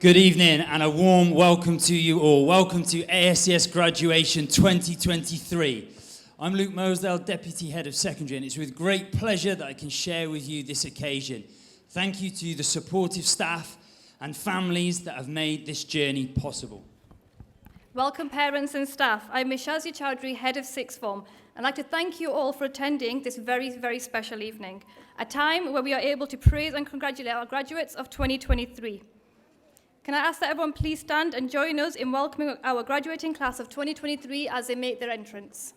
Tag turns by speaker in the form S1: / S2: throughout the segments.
S1: Good evening and a warm welcome to you all. Welcome to ASCS Graduation 2023. I'm Luke Mosdale, Deputy Head of Secondary, and it's with great pleasure that I can share with you this occasion. Thank you to the supportive staff and families that have made this journey possible.
S2: Welcome parents and staff. I'm Mishazi Chowdhury, Head of Sixth Form. I'd like to thank you all for attending this very, very special evening, a time where we are able to praise and congratulate our graduates of 2023. Can I ask that everyone please stand and join us in welcoming our graduating class of 2023 as they make their entrance.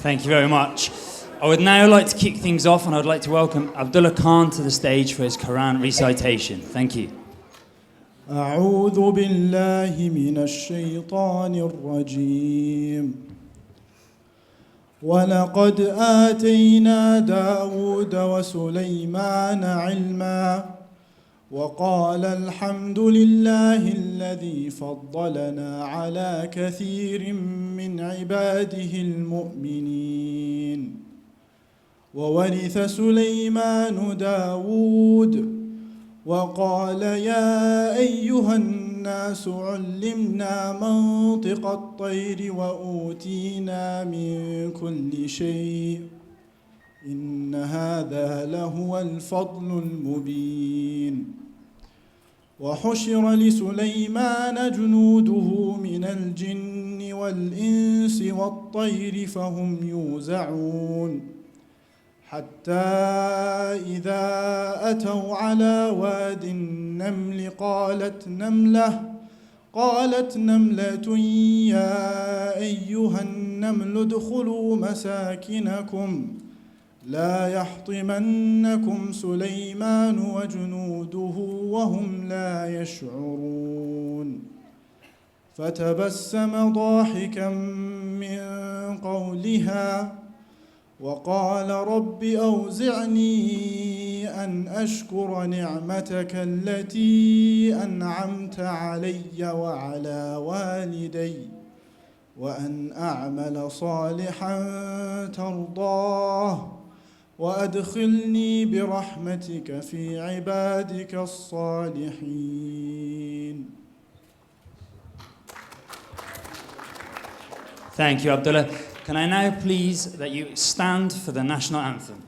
S1: Thank you very much. I would now like to kick things off, and I'd like to welcome Abdullah Khan to the stage for his Quran recitation. Thank you.
S3: أعوذ بالله من الشيطان الرجيم ولقد آتينا داود وسليمان علما وقال الحمد لله الذي فضلنا على كثير من عباده المؤمنين وورث سليمان داود وقال يا أيها الناس علمنا منطق الطير وأوتينا من كل شيء إن هذا لهو الفضل المبين وحشر لسليمان جنوده من الجن والإنس والطير فهم يوزعون حتى إذا أتوا على واد النمل قالت نملة يا أيها النمل ادخلوا مساكنكم لا يحطمنكم سليمان وجنوده وهم لا يشعرون فتبسم ضاحكا من قولها وقال رب أوزعني أن أشكر نعمتك التي أنعمت علي وعلى والدي وأن أعمل صالحا ترضاه وأدخلني برحمتك في عبادك الصالحين.
S1: Thank you, Abdullah. Can I now please that you stand for the national anthem?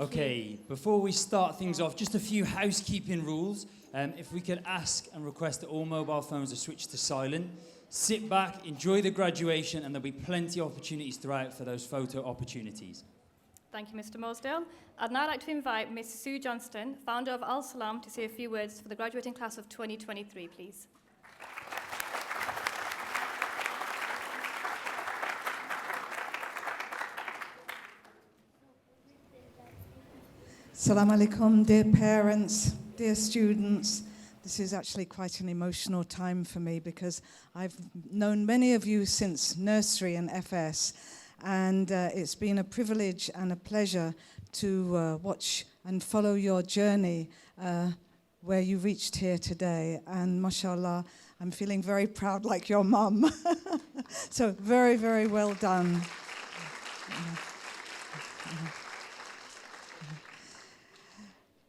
S1: Okay, before we start things off, just a few housekeeping rules. If we could ask and request that all mobile phones are switched to silent. Sit back, enjoy the graduation, and there'll be plenty of opportunities throughout for those photo opportunities.
S2: Thank you, Mr. Mosdale. I'd now like to invite Miss Sue Johnston, founder of Al Salam, to say a few words for the graduating class of 2023, please.
S4: Assalamu alaikum, dear parents, dear students. This is actually quite an emotional time for me because I've known many of you since nursery and FS, and it's been a privilege and a pleasure to watch and follow your journey where you reached here today. And mashallah, I'm feeling very proud like your mum. So very, very well done.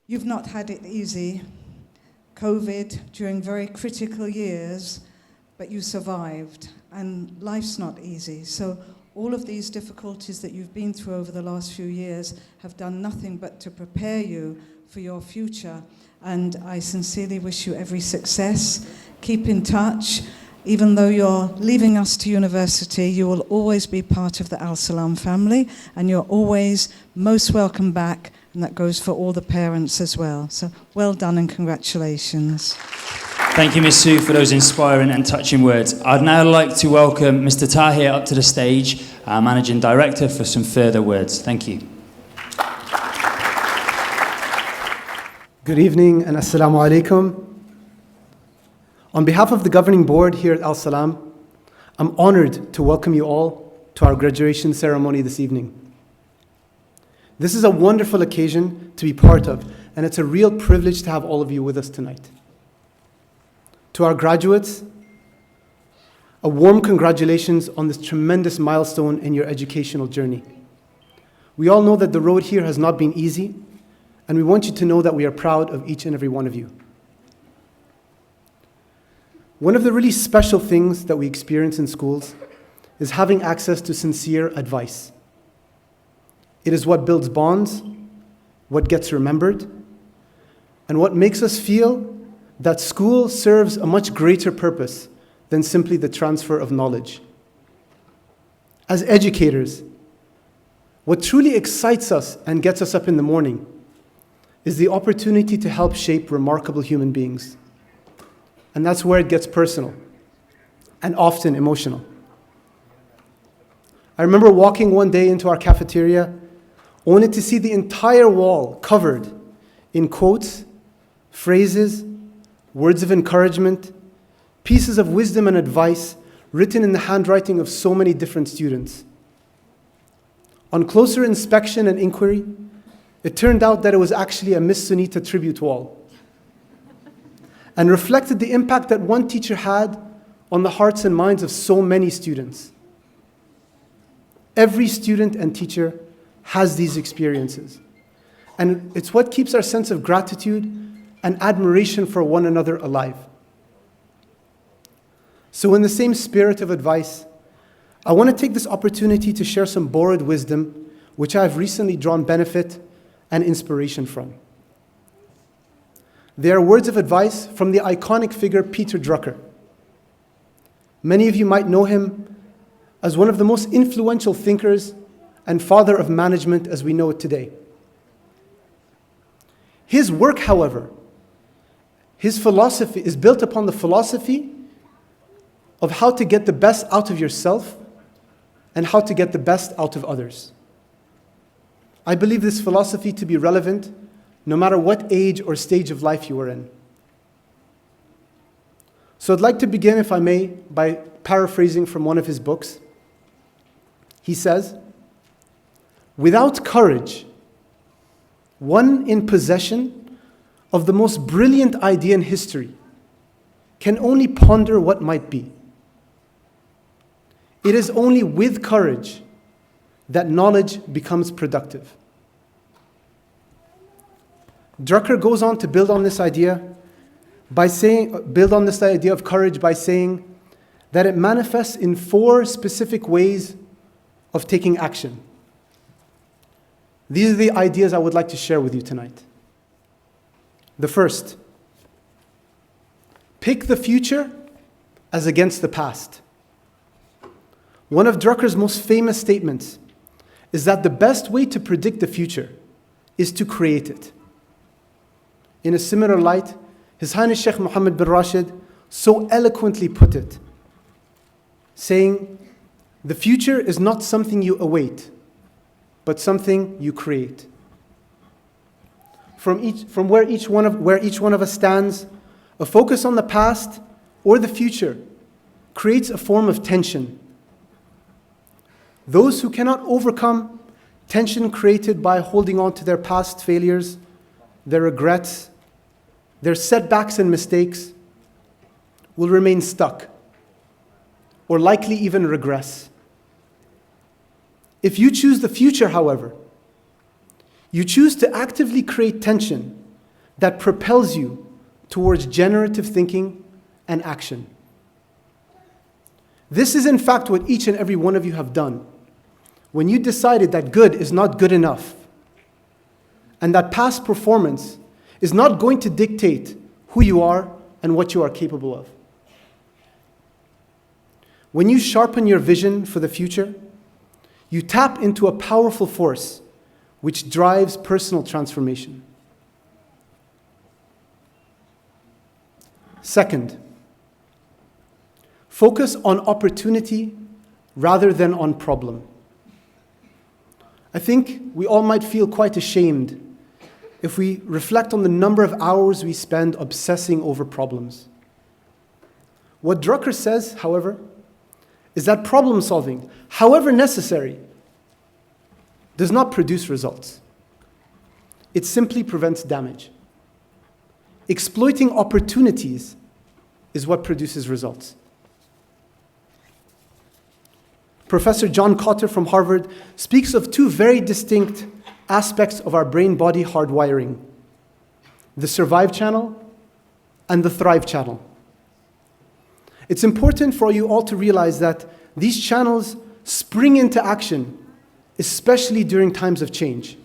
S4: You've not had it easy. COVID during very critical years, but you survived, and life's not easy. So all of these difficulties that you've been through over the last few years have done nothing but to prepare you for your future. And I sincerely wish you every success. Keep in touch. Even though you're leaving us to university, you will always be part of the Al Salam family, and you're always most welcome back. And that goes for all the parents as well. So well done and congratulations.
S1: Thank you, Ms. Sue, for those inspiring and touching words. I'd now like to welcome Mr. Tahir up to the stage, our Managing Director, for some further words. Thank you.
S5: Good evening and assalamu alaikum. On behalf of the governing board here at Al Salam, I'm honored to welcome you all to our graduation ceremony this evening. This is a wonderful occasion to be part of, and it's a real privilege to have all of you with us tonight. To our graduates, a warm congratulations on this tremendous milestone in your educational journey. We all know that the road here has not been easy, and we want you to know that we are proud of each and every one of you. One of the really special things that we experience in schools is having access to sincere advice. It is what builds bonds, what gets remembered, and what makes us feel that school serves a much greater purpose than simply the transfer of knowledge. As educators, what truly excites us and gets us up in the morning is the opportunity to help shape remarkable human beings. And that's where it gets personal and often emotional. I remember walking one day into our cafeteria only to see the entire wall covered in quotes, phrases, words of encouragement, pieces of wisdom and advice written in the handwriting of so many different students. On closer inspection and inquiry, it turned out that it was actually a Miss Sunita tribute wall and reflected the impact that one teacher had on the hearts and minds of so many students. Every student and teacher has these experiences. And it's what keeps our sense of gratitude and admiration for one another alive. So in the same spirit of advice, I want to take this opportunity to share some borrowed wisdom, which I have recently drawn benefit and inspiration from. They are words of advice from the iconic figure Peter Drucker. Many of you might know him as one of the most influential thinkers and father of management as we know it today. His work, however, his philosophy is built upon the philosophy of how to get the best out of yourself and how to get the best out of others. I believe this philosophy to be relevant no matter what age or stage of life you are in. So I'd like to begin, if I may, by paraphrasing from one of his books. He says, "Without courage, one in possession of the most brilliant idea in history can only ponder what might be. It is only with courage that knowledge becomes productive." Drucker goes on to build on this idea of courage by saying that it manifests in 4 specific ways of taking action. These are the ideas I would like to share with you tonight. The first, pick the future as against the past. One of Drucker's most famous statements is that the best way to predict the future is to create it. In a similar light, His Highness Sheikh Mohammed bin Rashid so eloquently put it, saying, the future is not something you await, but something you create. From where each one of us stands, a focus on the past or the future creates a form of tension. Those who cannot overcome tension created by holding on to their past failures, their regrets, their setbacks and mistakes, will remain stuck, or likely even regress. If you choose the future, however, you choose to actively create tension that propels you towards generative thinking and action. This is in fact what each and every one of you have done when you decided that good is not good enough and that past performance is not going to dictate who you are and what you are capable of. When you sharpen your vision for the future, you tap into a powerful force which drives personal transformation. Second, focus on opportunity rather than on problem. I think we all might feel quite ashamed if we reflect on the number of hours we spend obsessing over problems. What Drucker says, however, is that problem solving, however necessary, does not produce results. It simply prevents damage. Exploiting opportunities is what produces results. Professor John Cotter from Harvard speaks of two very distinct aspects of our brain-body hardwiring: the survive channel and the thrive channel. It's important for you all to realize that these channels spring into action, especially during times of change.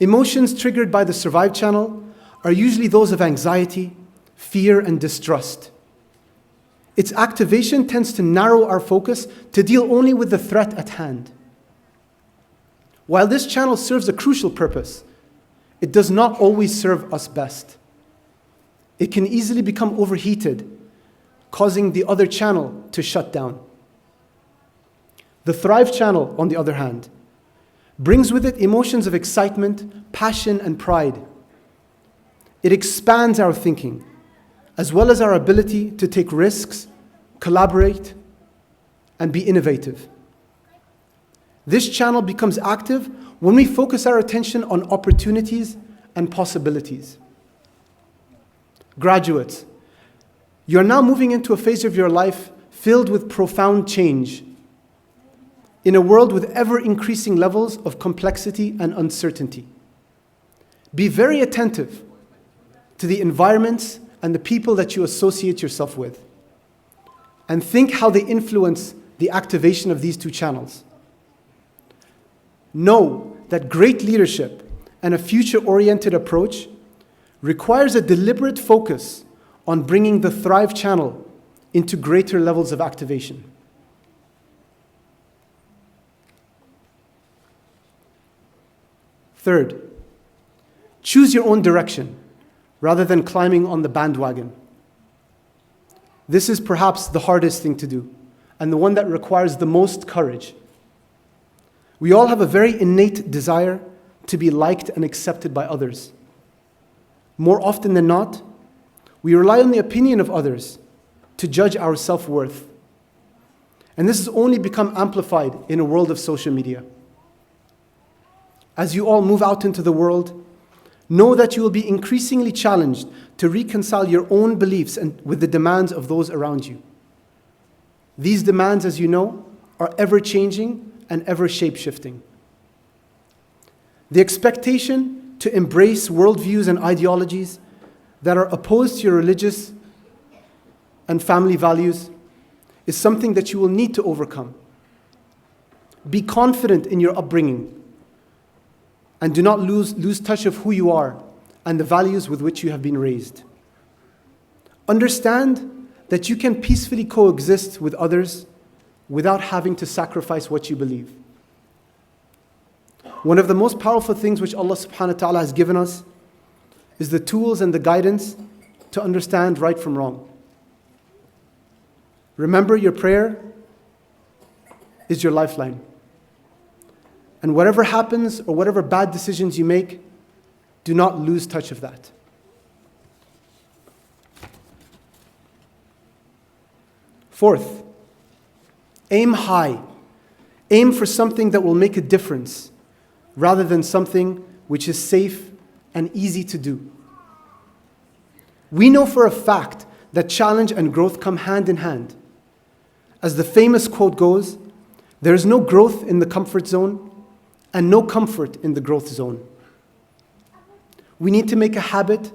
S5: Emotions triggered by the survive channel are usually those of anxiety, fear, and distrust. Its activation tends to narrow our focus to deal only with the threat at hand. While this channel serves a crucial purpose, it does not always serve us best. It can easily become overheated, causing the other channel to shut down. The thrive channel, on the other hand, brings with it emotions of excitement, passion, and pride. It expands our thinking, as well as our ability to take risks, collaborate, and be innovative. This channel becomes active when we focus our attention on opportunities and possibilities. Graduates, you are now moving into a phase of your life filled with profound change, in a world with ever-increasing levels of complexity and uncertainty. Be very attentive to the environments and the people that you associate yourself with, and think how they influence the activation of these two channels. Know that great leadership and a future-oriented approach requires a deliberate focus on bringing the thrive channel into greater levels of activation. Third, choose your own direction rather than climbing on the bandwagon. This is perhaps the hardest thing to do, and the one that requires the most courage. We all have a very innate desire to be liked and accepted by others. More often than not, we rely on the opinion of others to judge our self-worth. And this has only become amplified in a world of social media. As you all move out into the world, know that you will be increasingly challenged to reconcile your own beliefs with the demands of those around you. These demands, as you know, are ever-changing and ever-shape-shifting. The expectation to embrace worldviews and ideologies that are opposed to your religious and family values is something that you will need to overcome. Be confident in your upbringing, and do not lose touch of who you are and the values with which you have been raised. Understand that you can peacefully coexist with others without having to sacrifice what you believe. One of the most powerful things which Allah subhanahu wa ta'ala has given us is the tools and the guidance to understand right from wrong. Remember, your prayer is your lifeline. And whatever happens or whatever bad decisions you make, do not lose touch of that. Fourth, aim high. Aim for something that will make a difference rather than something which is safe and easy to do. We know for a fact that challenge and growth come hand in hand. As the famous quote goes, there is no growth in the comfort zone and no comfort in the growth zone. We need to make a habit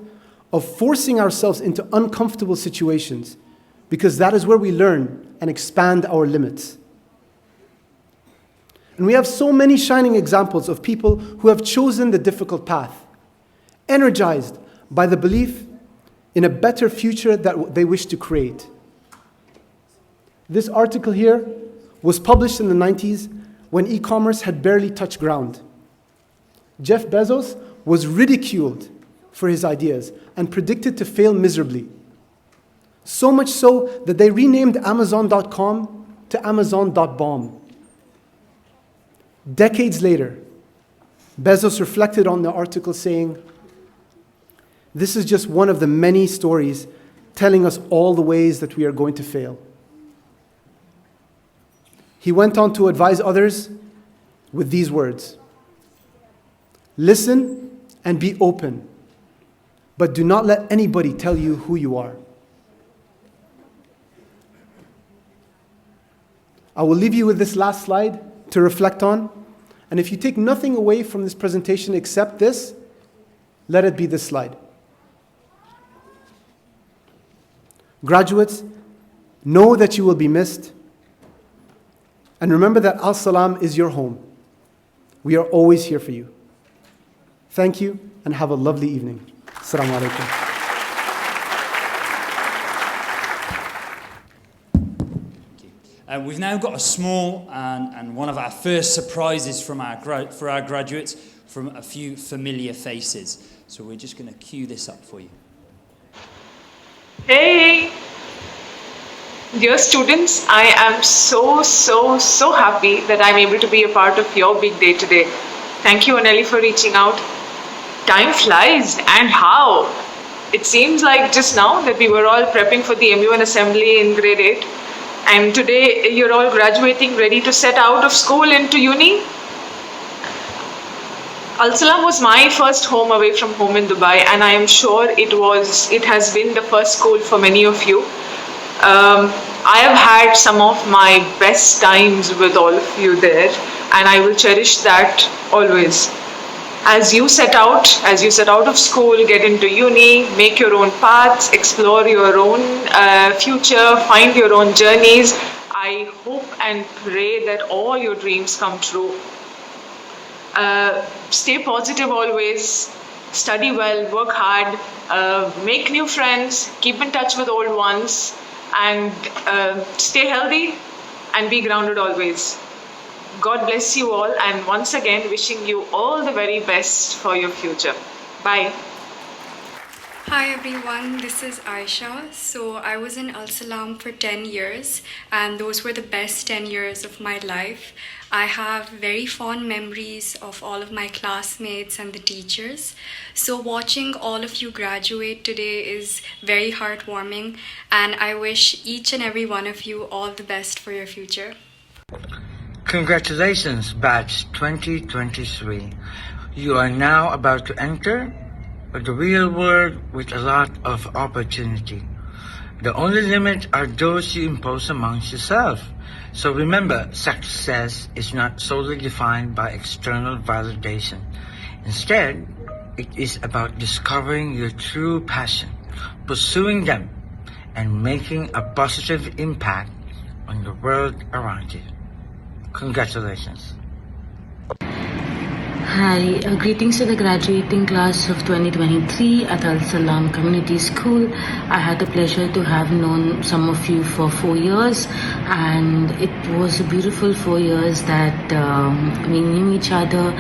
S5: of forcing ourselves into uncomfortable situations because that is where we learn and expand our limits. And we have so many shining examples of people who have chosen the difficult path, energized by the belief in a better future that they wish to create. This article here was published in the 90s when e-commerce had barely touched ground. Jeff Bezos was ridiculed for his ideas and predicted to fail miserably. So much so that they renamed Amazon.com to Amazon.bomb. Decades later, Bezos reflected on the article saying, "This is just one of the many stories telling us all the ways that we are going to fail." He went on to advise others with these words: "Listen and be open, but do not let anybody tell you who you are." I will leave you with this last slide to reflect on. And if you take nothing away from this presentation except this, let it be this slide. Graduates, know that you will be missed. And remember that Al Salam is your home. We are always here for you. Thank you and have a lovely evening. Assalamu alaikum.
S1: We've now got a small and one of our first surprises from for our graduates from a few familiar faces. So we're just going to cue this up for you.
S6: Hey! Dear students, I am so happy that I'm able to be a part of your big day today. Thank you, Anelli, for reaching out. Time flies, and how? It seems like just now that we were all prepping for the MUN assembly in grade 8. And today you're all graduating, ready to set out of school into uni. Al Salam was my first home away from home in Dubai, and I am sure it has been the first school for many of you. I have had some of my best times with all of you there, and I will cherish that always. As you set out of school, get into uni, make your own paths, explore your own future, find your own journeys. I hope and pray that all your dreams come true. Stay positive always, study well, work hard, make new friends, keep in touch with old ones, and stay healthy and be grounded always. God bless you all, and once again wishing you all the very best for your future. Bye.
S7: Hi everyone, this is Aisha. So I was in Al Salam for 10 years, and those were the best 10 years of my life. I have very fond memories of all of my classmates and the teachers. So watching all of you graduate today is very heartwarming, and I wish each and every one of you all the best for your future.
S8: Congratulations, batch 2023. You are now about to enter the real world with a lot of opportunity. The only limit are those you impose amongst yourself. So remember, success is not solely defined by external validation. Instead, it is about discovering your true passion, pursuing them, and making a positive impact on the world around you. Congratulations.
S9: Hi, greetings to the graduating class of 2023 at Al Salam Community School. I had the pleasure to have known some of you for 4 years, and it was a beautiful 4 years that we knew each other,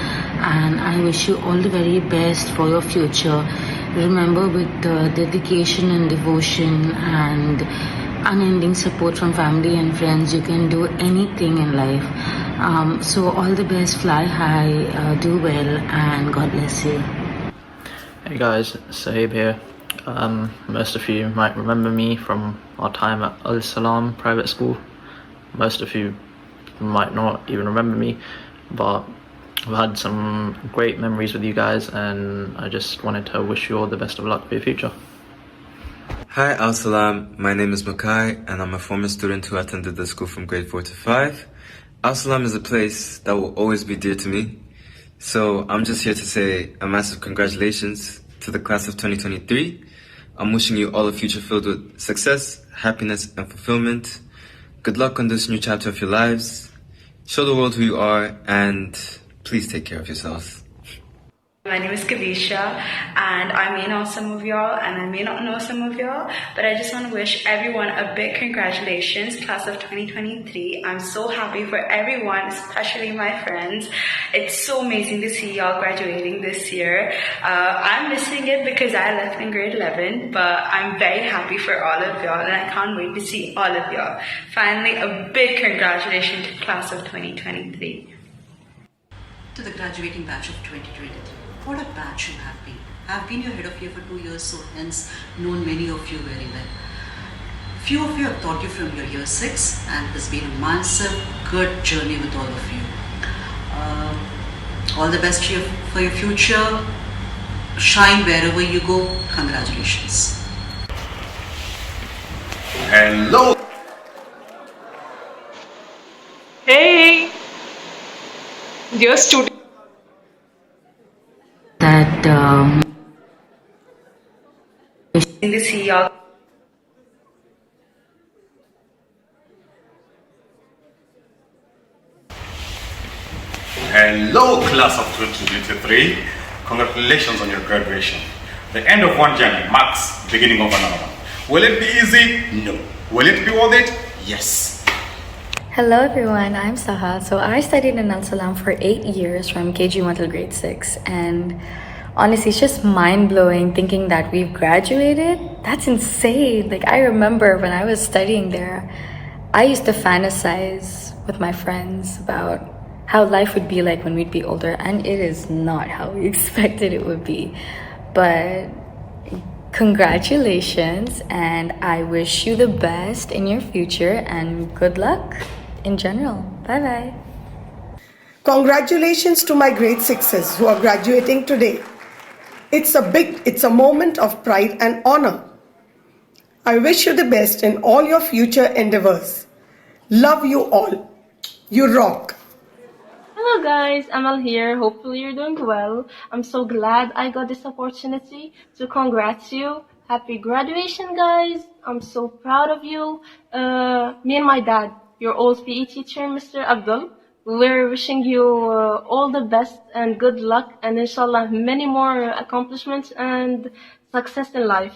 S9: and I wish you all the very best for your future. Remember, with dedication and devotion and unending support from family and friends, you can do anything in life. So all the best, fly high, do well, and God bless you.
S10: Hey guys, Sahib here. Most of you might remember me from our time at Al Salam private school. Most of you might not even remember me, but I've had some great memories with you guys, and I just wanted to wish you all the best of luck for your future.
S11: Hi Al Salam, my name is Makai, and I'm a former student who attended the school from grade 4 to 5. Al Salam is a place that will always be dear to me. So I'm just here to say a massive congratulations to the class of 2023. I'm wishing you all a future filled with success, happiness, and fulfillment. Good luck on this new chapter of your lives. Show the world who you are, and please take care of yourselves.
S12: My name is Kavisha, and I may know some of y'all, and I may not know some of y'all, but I just want to wish everyone a big congratulations, class of 2023. I'm so happy for everyone, especially my friends. It's so amazing to see y'all graduating this year. I'm missing it because I left in grade 11, but I'm very happy for all of y'all, and I can't wait to see all of y'all. Finally, a big congratulations to class of 2023.
S13: To the graduating batch of 2023. What a batch you have been. I've been your head of year for 2 years, so hence known many of you very well. Few of you have taught you from your year 6, and it's been a massive, good journey with all of you. All the best for your future. Shine wherever you go. Congratulations.
S14: Hello.
S6: Hey, dear student.
S9: That
S12: In to see y'all.
S14: Hello, class of 2023. Congratulations on your graduation. The end of one journey marks the beginning of another one. Will it be easy? No. Will it be worth it? Yes.
S15: Hello everyone, I'm Saha. So I studied in Al Salam for 8 years from KG1 till grade 6, and honestly it's just mind-blowing thinking that we've graduated. That's insane. Like, I remember when I was studying there, I used to fantasize with my friends about how life would be like when we'd be older, and it is not how we expected it would be. But congratulations, and I wish you the best in your future, and good luck in general. Bye bye.
S16: Congratulations to my grade 6s who are graduating today. It's a moment of pride and honor. I wish you the best in all your future endeavors. Love you all. You rock.
S17: Hello guys, Amal here. Hopefully you're doing well. I'm so glad I got this opportunity to congrats you. Happy graduation, guys. I'm so proud of you. Me and my dad, your old PE teacher, Mr. Abdul, we're wishing you all the best and good luck, and inshallah many more accomplishments and success in life.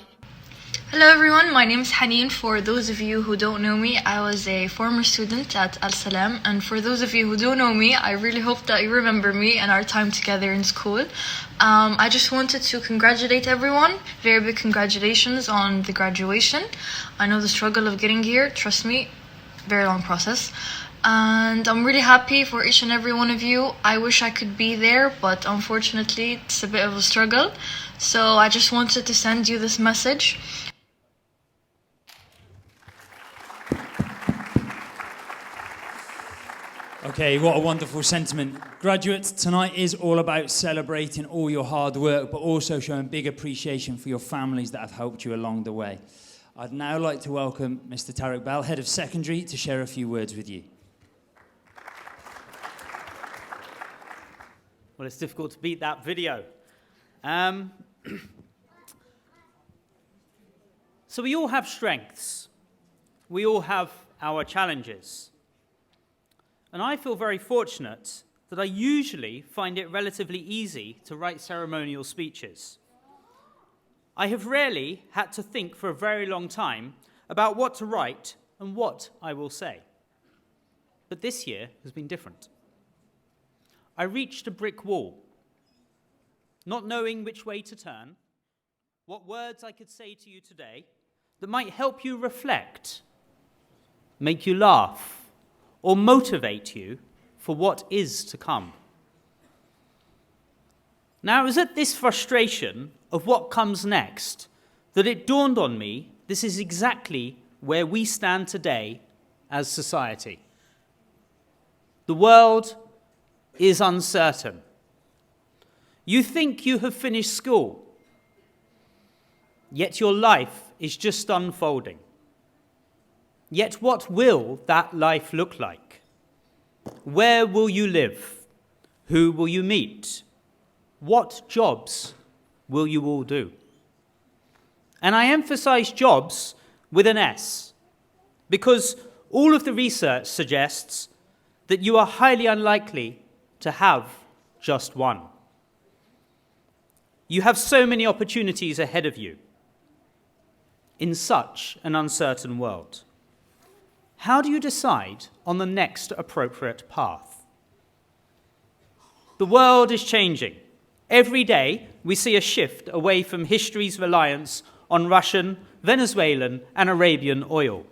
S18: Hello everyone, my name is Haneen. For those of you who don't know me, I was a former student at Al Salam, and for those of you who do know me, I really hope that you remember me and our time together in school. I just wanted to congratulate everyone. Very big congratulations on the graduation. I know the struggle of getting here, trust me, very long process. And I'm really happy for each and every one of you. I wish I could be there, but unfortunately it's a bit of a struggle. So I just wanted to send you this message.
S1: Okay, what a wonderful sentiment. Graduates, tonight is all about celebrating all your hard work, but also showing big appreciation for your families that have helped you along the way. I'd now like to welcome Mr. Tariq Bell, Head of Secondary, to share a few words with you.
S19: Well, it's difficult to beat that video. So we all have strengths. We all have our challenges. And I feel very fortunate that I usually find it relatively easy to write ceremonial speeches. I have rarely had to think for a very long time about what to write and what I will say. But this year has been different. I reached a brick wall, not knowing which way to turn, what words I could say to you today that might help you reflect, make you laugh, or motivate you for what is to come. Now, it was at this frustration of what comes next that it dawned on me this is exactly where we stand today as society. The world is uncertain. You think you have finished school, yet your life is just unfolding. Yet what will that life look like? Where will you live? Who will you meet? What jobs will you all do? And I emphasize jobs with an S, because all of the research suggests that you are highly unlikely to have just one. You have so many opportunities ahead of you in such an uncertain world. How do you decide on the next appropriate path? The world is changing. Every day we see a shift away from history's reliance on Russian, Venezuelan, and Arabian oil.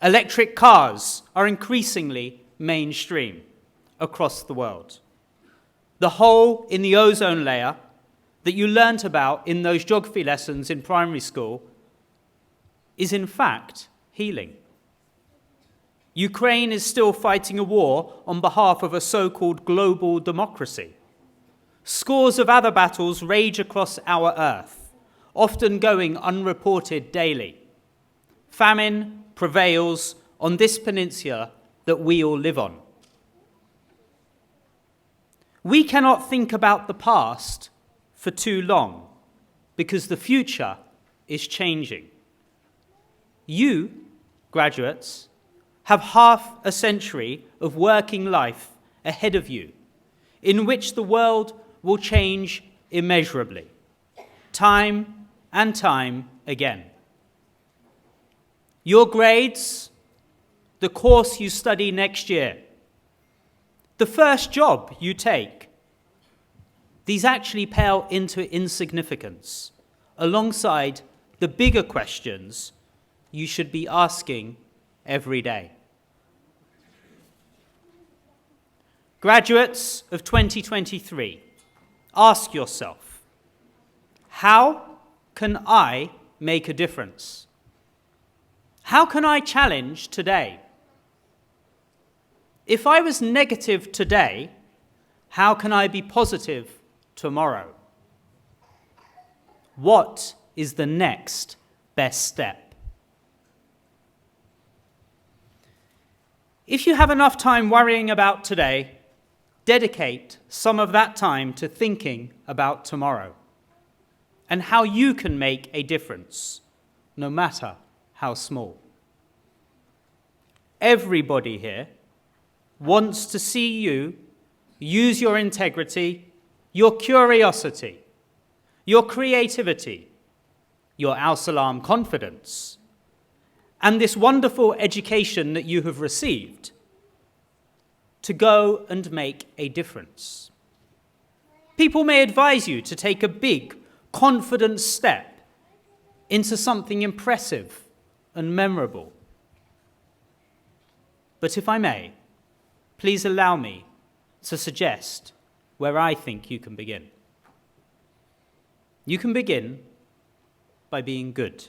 S19: Electric cars are increasingly mainstream across the world. The hole in the ozone layer that you learnt about in those geography lessons in primary school is in fact healing. Ukraine is still fighting a war on behalf of a so-called global democracy. Scores of other battles rage across our earth, often going unreported daily. Famine prevails on this peninsula that we all live on. We cannot think about the past for too long because the future is changing. You, graduates, have half a century of working life ahead of you in which the world will change immeasurably, time and time again. Your grades, the course you study next year, the first job you take, these actually pale into insignificance alongside the bigger questions you should be asking every day. Graduates of 2023, ask yourself, how can I make a difference? How can I challenge today? If I was negative today, how can I be positive tomorrow? What is the next best step? If you have enough time worrying about today, dedicate some of that time to thinking about tomorrow and how you can make a difference, no matter how small. Everybody here wants to see you use your integrity, your curiosity, your creativity, your Al-Salam confidence, and this wonderful education that you have received to go and make a difference. People may advise you to take a big, confident step into something impressive and memorable. But if I may, please allow me to suggest where I think you can begin. You can begin by being good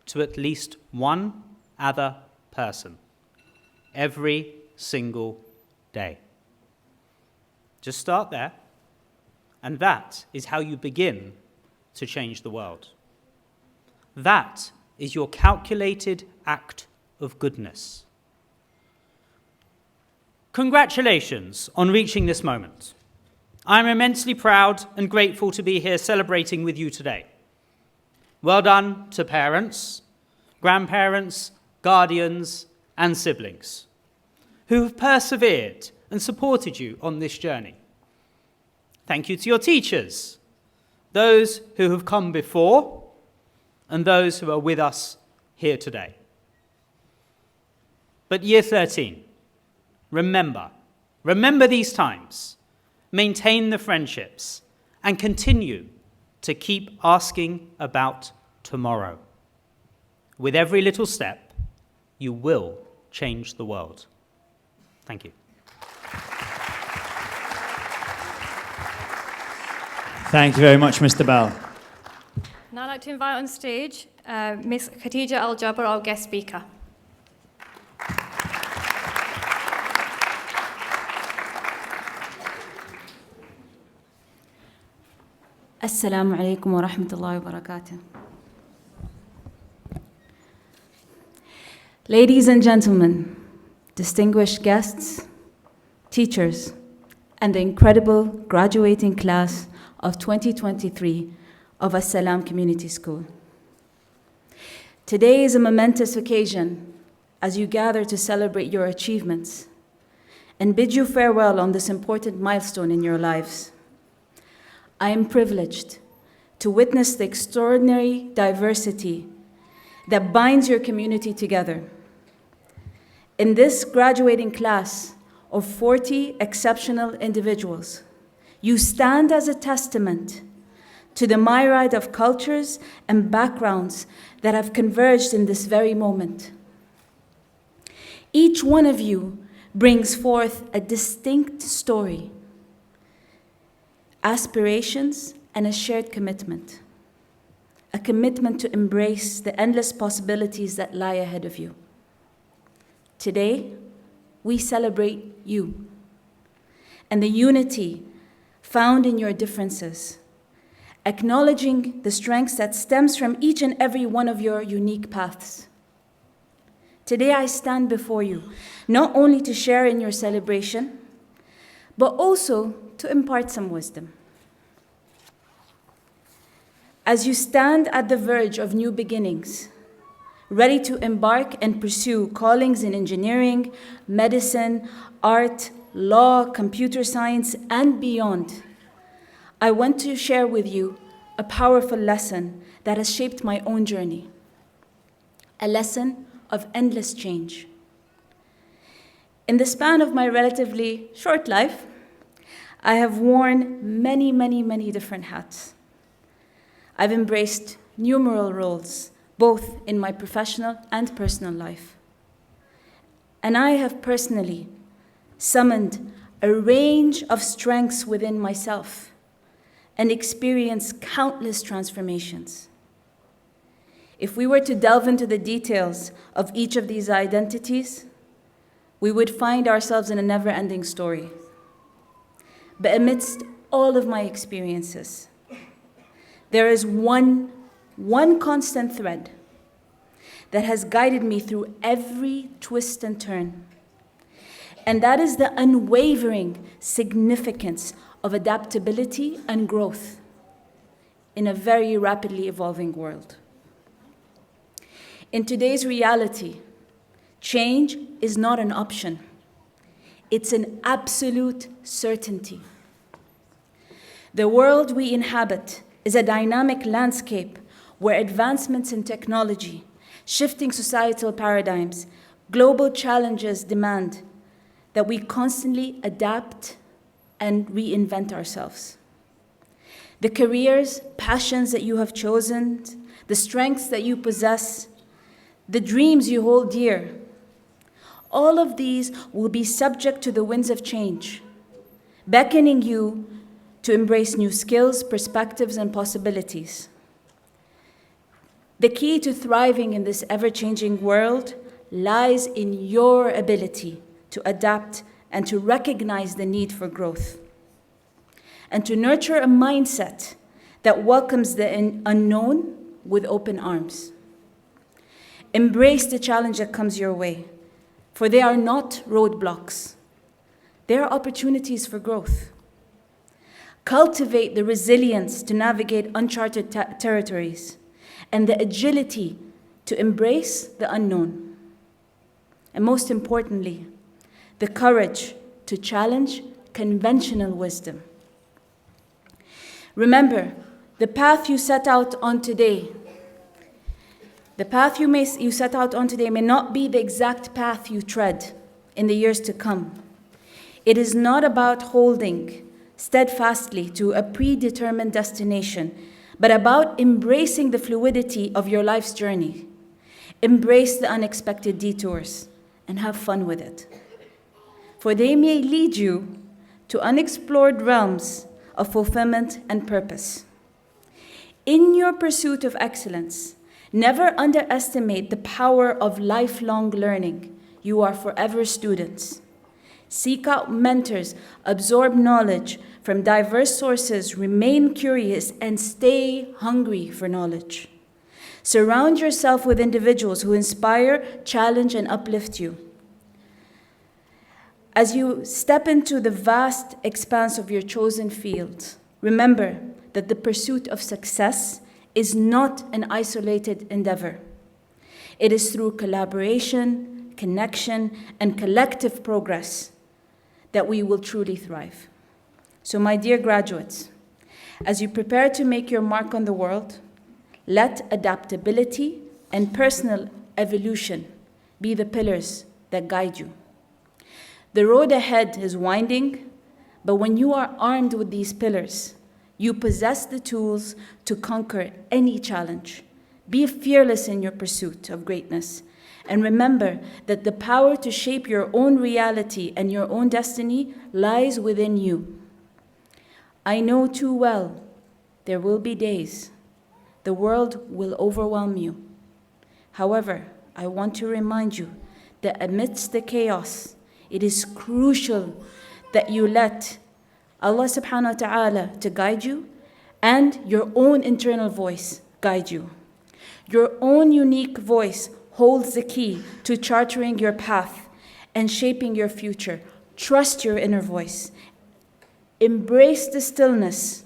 S19: to at least one other person every single day. Just start there, and that is how you begin to change the world. That is your calculated act of goodness. Congratulations on reaching this moment. I'm immensely proud and grateful to be here celebrating with you today. Well done to parents, grandparents, guardians, and siblings who have persevered and supported you on this journey. Thank you to your teachers, those who have come before and those who are with us here today. But Year 13, remember these times, maintain the friendships, and continue to keep asking about tomorrow. With every little step, you will change the world. Thank you.
S1: Thank you very much, Mr. Bell.
S2: Now I'd like to invite on stage Ms. Khadija Al-Jabbar, our guest speaker.
S20: Assalamu alaikum wa rahmatullahi wa barakatuh. Ladies and gentlemen, distinguished guests, teachers, and the incredible graduating class of 2023 of As-Salam Community School. Today is a momentous occasion as you gather to celebrate your achievements and bid you farewell on this important milestone in your lives. I am privileged to witness the extraordinary diversity that binds your community together. In this graduating class of 40 exceptional individuals, you stand as a testament to the myriad of cultures and backgrounds that have converged in this very moment. Each one of you brings forth a distinct story, aspirations, and a shared commitment. A commitment to embrace the endless possibilities that lie ahead of you. Today, we celebrate you and the unity found in your differences, acknowledging the strengths that stems from each and every one of your unique paths. Today, I stand before you, not only to share in your celebration, but also to impart some wisdom. As you stand at the verge of new beginnings, ready to embark and pursue callings in engineering, medicine, art, law, computer science, and beyond, I want to share with you a powerful lesson that has shaped my own journey, a lesson of endless change. In the span of my relatively short life, I have worn many, many, many different hats. I've embraced numerous roles, both in my professional and personal life. And I have personally summoned a range of strengths within myself and experienced countless transformations. If we were to delve into the details of each of these identities, we would find ourselves in a never-ending story. But amidst all of my experiences, there is one constant thread that has guided me through every twist and turn. And that is the unwavering significance of adaptability and growth in a very rapidly evolving world. In today's reality, change is not an option. It's an absolute certainty. The world we inhabit is a dynamic landscape where advancements in technology, shifting societal paradigms, global challenges demand that we constantly adapt and reinvent ourselves. The careers, passions that you have chosen, the strengths that you possess, the dreams you hold dear, all of these will be subject to the winds of change, beckoning you to embrace new skills, perspectives, and possibilities. The key to thriving in this ever-changing world lies in your ability to adapt and to recognize the need for growth, and to nurture a mindset that welcomes the unknown with open arms. Embrace the challenge that comes your way, for they are not roadblocks. They are opportunities for growth. Cultivate the resilience to navigate uncharted territories and the agility to embrace the unknown. And most importantly, the courage to challenge conventional wisdom. Remember, the path you set out on today may not be the exact path you tread in the years to come. It is not about holding steadfastly to a predetermined destination, but about embracing the fluidity of your life's journey. Embrace the unexpected detours and have fun with it. For they may lead you to unexplored realms of fulfillment and purpose. In your pursuit of excellence, never underestimate the power of lifelong learning. You are forever students. Seek out mentors, absorb knowledge from diverse sources, remain curious, and stay hungry for knowledge. Surround yourself with individuals who inspire, challenge, and uplift you. As you step into the vast expanse of your chosen field, remember that the pursuit of success is not an isolated endeavor. It is through collaboration, connection, and collective progress that we will truly thrive. So, my dear graduates, as you prepare to make your mark on the world, let adaptability and personal evolution be the pillars that guide you. The road ahead is winding, but when you are armed with these pillars, you possess the tools to conquer any challenge. Be fearless in your pursuit of greatness, and remember that the power to shape your own reality and your own destiny lies within you. I know too well there will be days the world will overwhelm you. However, I want to remind you that amidst the chaos, it is crucial that you let Allah subhanahu wa ta'ala to guide you and your own internal voice guide you. Your own unique voice holds the key to charting your path and shaping your future. Trust your inner voice. Embrace the stillness.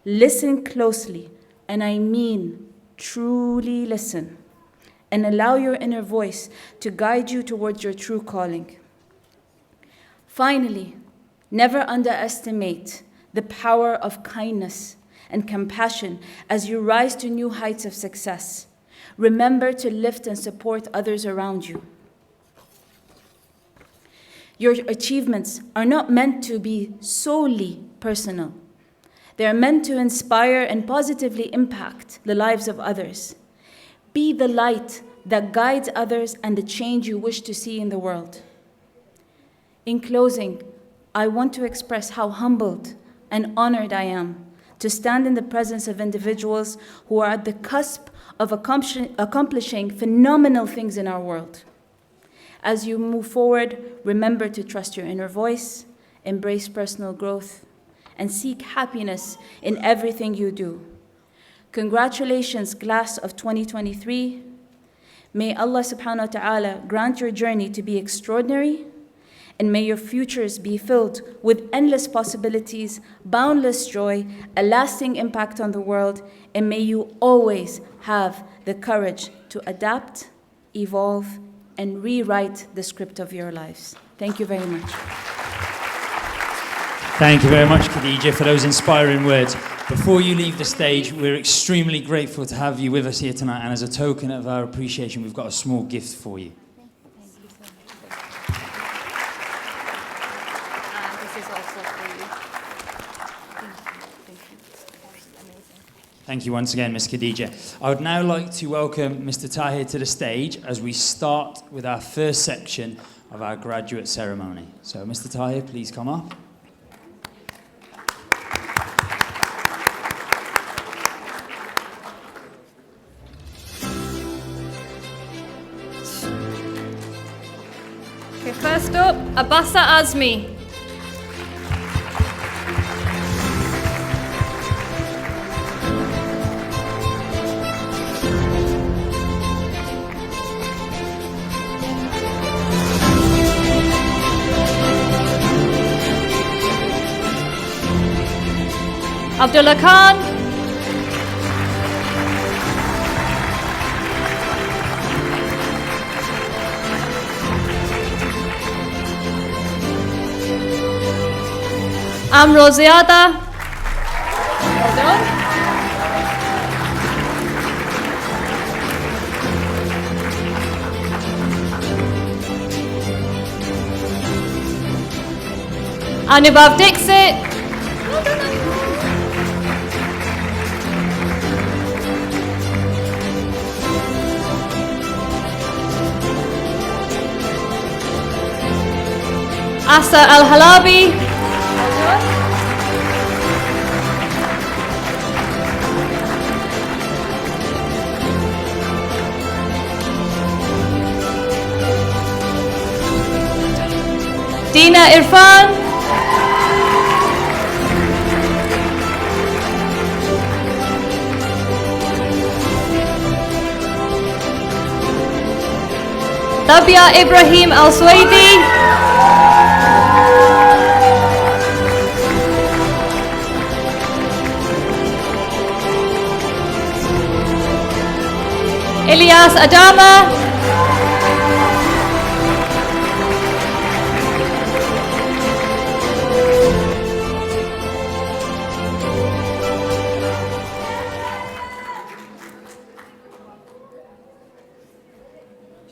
S20: Listen closely, and I mean truly listen, and allow your inner voice to guide you towards your true calling. Finally, never underestimate the power of kindness and compassion as you rise to new heights of success. Remember to lift and support others around you. Your achievements are not meant to be solely personal. They are meant to inspire and positively impact the lives of others. Be the light that guides others and the change you wish to see in the world. In closing, I want to express how humbled and honored I am to stand in the presence of individuals who are at the cusp of accomplishing phenomenal things in our world. As you move forward, remember to trust your inner voice, embrace personal growth, and seek happiness in everything you do. Congratulations, class of 2023. May Allah subhanahu wa ta'ala grant your journey to be extraordinary, and may your futures be filled with endless possibilities, boundless joy, a lasting impact on the world, and may you always have the courage to adapt, evolve, and rewrite the script of your lives. Thank you very much.
S1: Thank you very much, Khadija, for those inspiring words. Before you leave the stage, we're extremely grateful to have you with us here tonight, and as a token of our appreciation, we've got a small gift for you. Thank you once again, Ms. Khadija. I would now like to welcome Mr. Tahir to the stage as we start with our first section of our graduate ceremony. So, Mr. Tahir, please come up.
S2: Okay, first up, Abasa Azmi. Abdullah Khan. Amroziada. Well done. Anubhav Dixit. Asa Al-Halabi. Dina Irfan. Tabia Ibrahim Al-Swaidi. Ilyas Adama.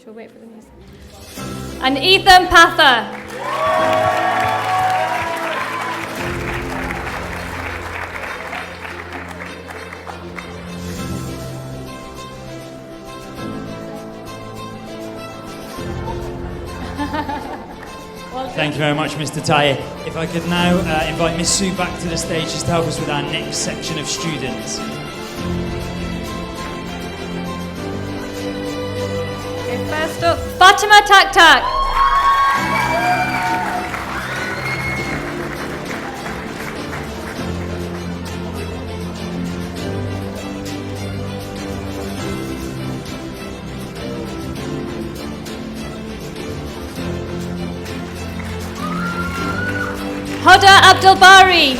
S2: Shall we wait for the music? And Ethan Pather.
S1: Thank you very much, Mr. Taye. If I could now invite Miss Sue back to the stage just to help us with our next section of students.
S2: Okay, first up, Fatima Tak Tak. Hoda Abdul Bari.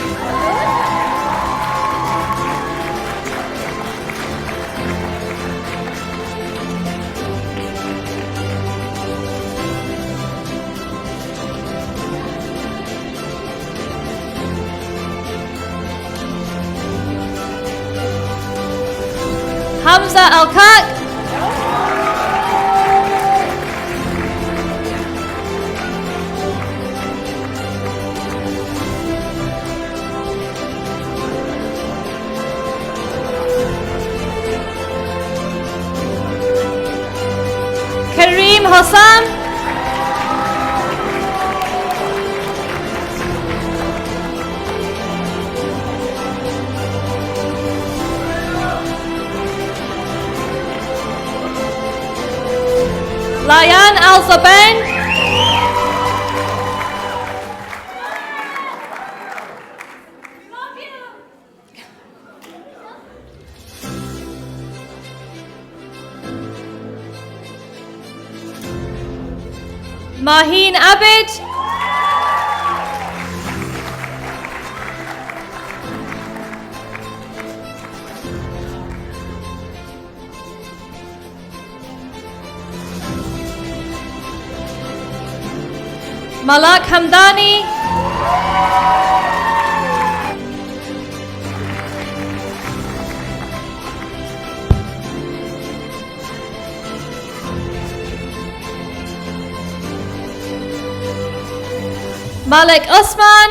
S2: Hamza Al-Kak. Kareem Hassan. Layan Al-Zaben. Maheen Abid. Malak Hamdani. Malik Osman.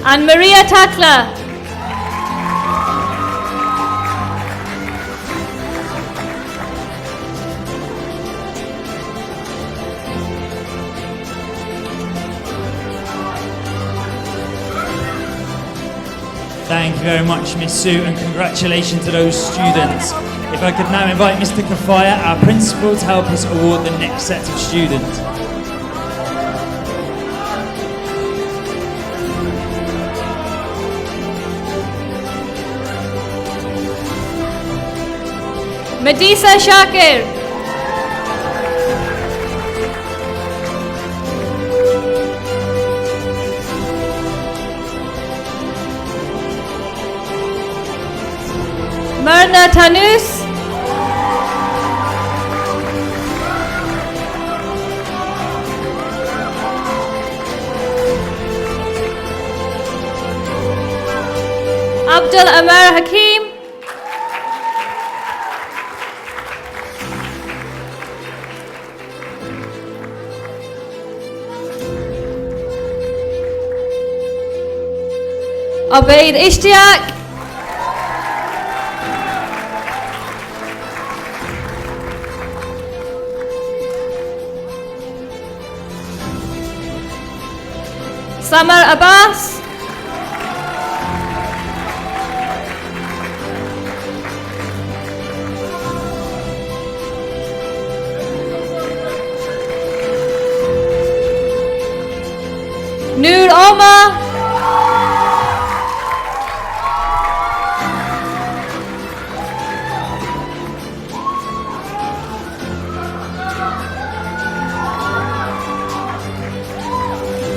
S2: And Maria Takla.
S1: Thank you very much, Miss Sue, and congratulations to those students. If I could now invite Mr. Kafaya, our principal, to help us award the next set of students.
S2: Medisa Shakir. Myrna Tanus. Abdul Amar Hakim. Obaid Ishtiaq. Samar Abbas. Noor Omar.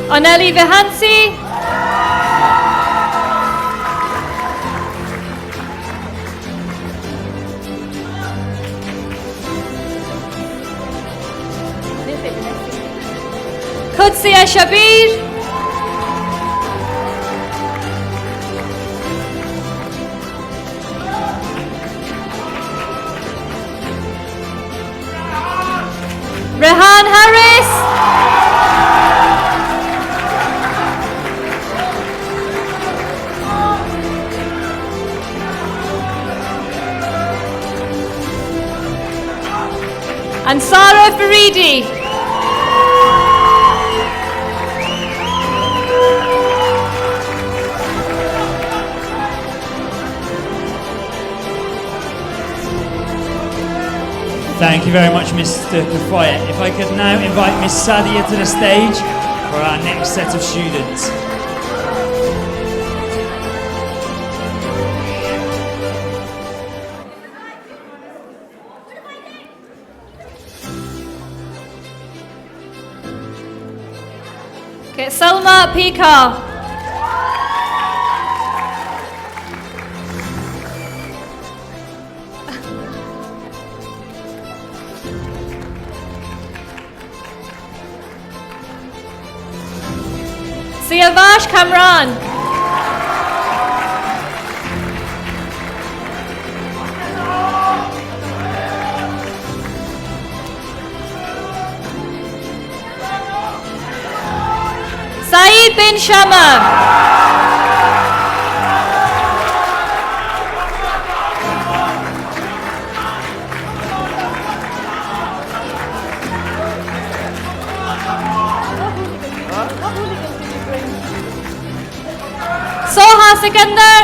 S2: Aneli Vihansi. Qudsiya Shabir. Rehan Harris. And Sarah Faridi.
S1: Thank you very much, Mr. Kafayet. If I could now invite Miss Sadia to the stage for our next set of students.
S2: Okay, Salma Pika. Siavash Kamran. Saeed bin Shamam. Soha Sikandar.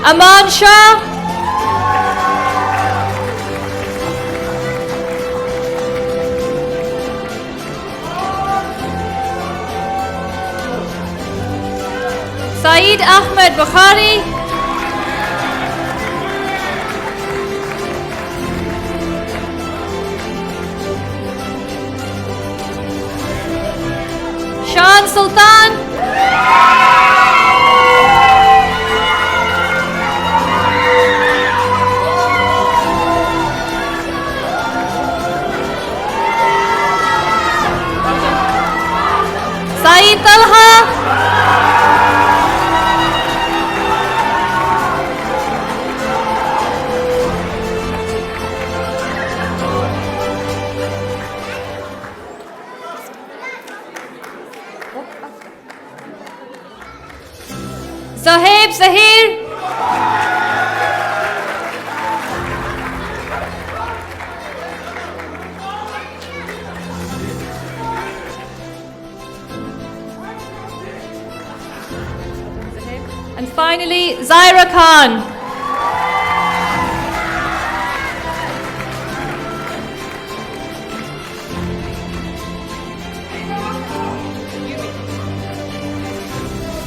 S2: Aman Shah. Saeed Ahmed Bukhari. Shan Sultan. Saeed Talha. Sahib Sahir. And finally, Zaira Khan.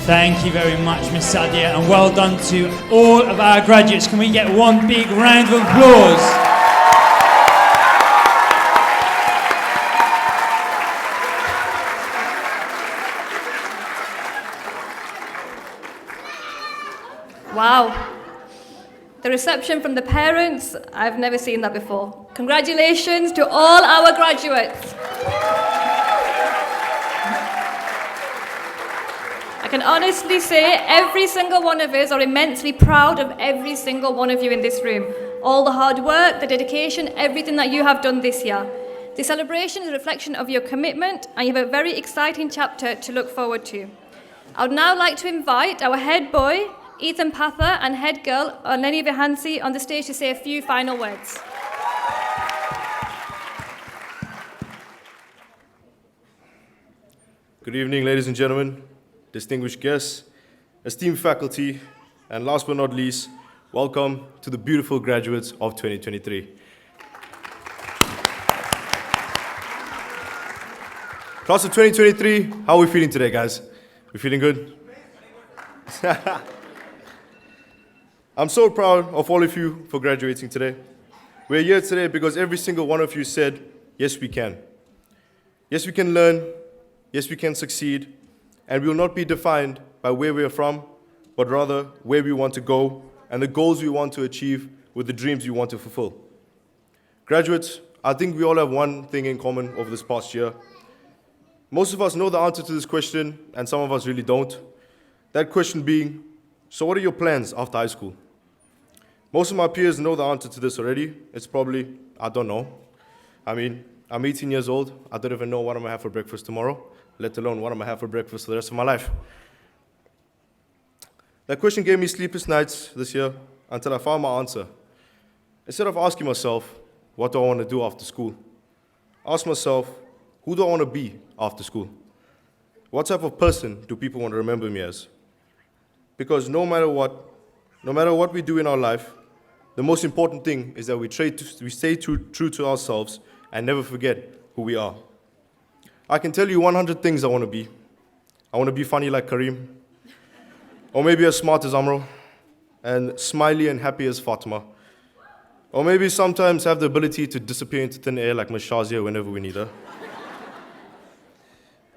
S1: Thank you very much, Miss Sadia, and well done to all of our graduates. Can we get one big round of applause?
S2: Wow. The reception from the parents, I've never seen that before. Congratulations to all our graduates. I can honestly say every single one of us are immensely proud of every single one of you in this room. All the hard work, the dedication, everything that you have done this year. The celebration is a reflection of your commitment, and you have a very exciting chapter to look forward to. I would now like to invite our head boy, Ethan Pather, and head girl, Lenny Vihansi, on the stage to say a few final words.
S21: Good evening, ladies and gentlemen, distinguished guests, esteemed faculty, and last but not least, welcome to the beautiful graduates of 2023. Class of 2023, how are we feeling today, guys? We feeling good? I'm so proud of all of you for graduating today. We're here today because every single one of you said, yes, we can. Yes, we can learn. Yes, we can succeed. And we will not be defined by where we are from, but rather where we want to go and the goals we want to achieve with the dreams we want to fulfill. Graduates, I think we all have one thing in common over this past year. Most of us know the answer to this question, and some of us really don't. That question being, so what are your plans after high school? Most of my peers know the answer to this already. It's probably, I don't know. I mean, I'm 18 years old. I don't even know what I'm going to have for breakfast tomorrow, let alone what I'm going to have for breakfast for the rest of my life. That question gave me sleepless nights this year until I found my answer. Instead of asking myself, what do I want to do after school? Ask myself, who do I want to be after school? What type of person do people want to remember me as? Because no matter what we do in our life, the most important thing is that we stay true to ourselves and never forget who we are. I can tell you 100 things I want to be. I want to be funny like Kareem, or maybe as smart as Amro, and smiley and happy as Fatima, or maybe sometimes have the ability to disappear into thin air like Mashazia whenever we need her.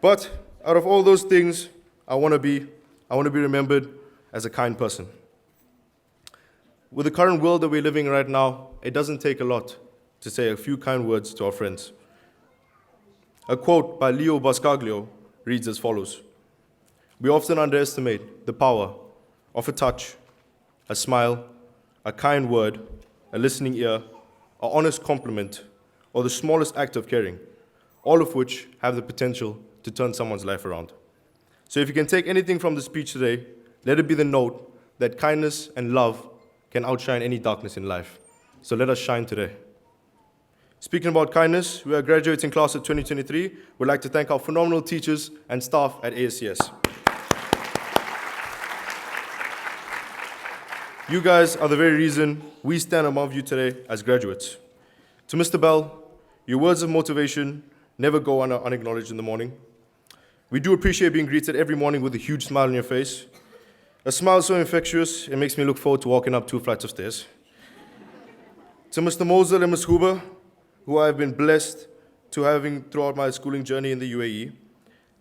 S21: But out of all those things I want to be remembered as a kind person. With the current world that we're living in right now, it doesn't take a lot to say a few kind words to our friends. A quote by Leo Bascaglio reads as follows: "We often underestimate the power of a touch, a smile, a kind word, a listening ear, an honest compliment, or the smallest act of caring, all of which have the potential to turn someone's life around." So if you can take anything from the speech today, let it be the note that kindness and love can outshine any darkness in life. So let us shine today. Speaking about kindness, we are graduating class of 2023. We'd like to thank our phenomenal teachers and staff at ASCS. You guys are the very reason we stand above you today as graduates. To Mr. Bell, your words of motivation never go unacknowledged in the morning. We do appreciate being greeted every morning with a huge smile on your face. A smile so infectious, it makes me look forward to walking up 2 flights of stairs. To Mr. Moser and Ms. Huber, who I have been blessed to having throughout my schooling journey in the UAE,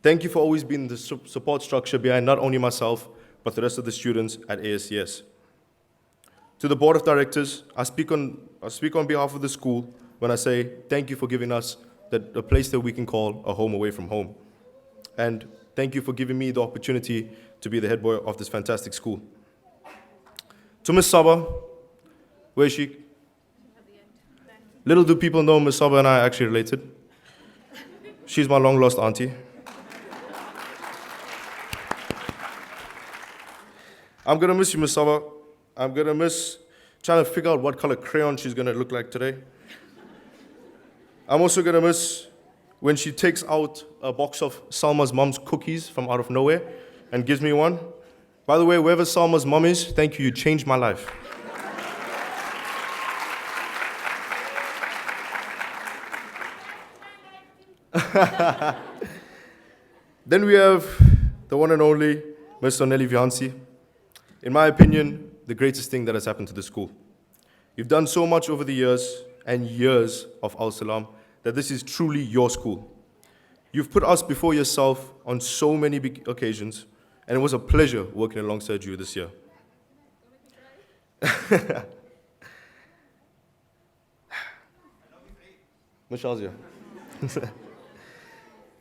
S21: thank you for always being the support structure behind not only myself, but the rest of the students at ASCS. To the board of directors, I speak on behalf of the school when I say thank you for giving us a place that we can call a home away from home. And thank you for giving me the opportunity to be the head boy of this fantastic school. To Ms. Saba, where is she? Little do people know Ms. Saba and I are actually related. She's my long-lost auntie. I'm going to miss you, Ms. Saba. I'm going to miss trying to figure out what color crayon she's going to look like today. I'm also going to miss when she takes out a box of Salma's mom's cookies from out of nowhere and gives me one. By the way, whoever Salma's mom is, thank you, you changed my life. Then we have the one and only Mr. Nelly Vihansi. In my opinion, the greatest thing that has happened to the school. You've done so much over the years and years of Al Salam that this is truly your school. You've put us before yourself on so many big occasions, and it was a pleasure working alongside you this year. Miss Shazia.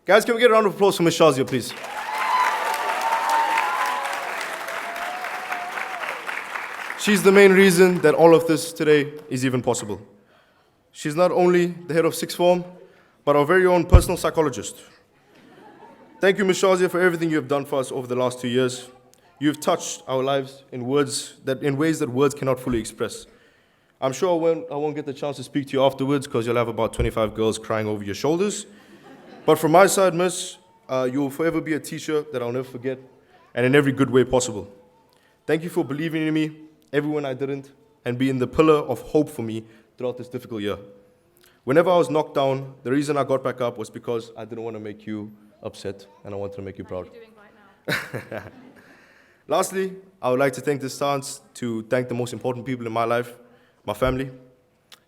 S21: Guys, can we get a round of applause for Miss Shazia, please? She's the main reason that all of this today is even possible. She's not only the head of sixth form, but our very own personal psychologist. Thank you, Ms. Shazia, for everything you have done for us over the last 2 years. You've touched our lives in ways that words cannot fully express. I'm sure I won't get the chance to speak to you afterwards because you'll have about 25 girls crying over your shoulders. But from my side, Miss, you will forever be a teacher that I'll never forget, and in every good way possible. Thank you for believing in me, even when I didn't, and being the pillar of hope for me throughout this difficult year. Whenever I was knocked down, the reason I got back up was because I didn't want to make you upset, and I wanted to make you proud. Lastly, I would like to take this chance to thank the most important people in my life, my family.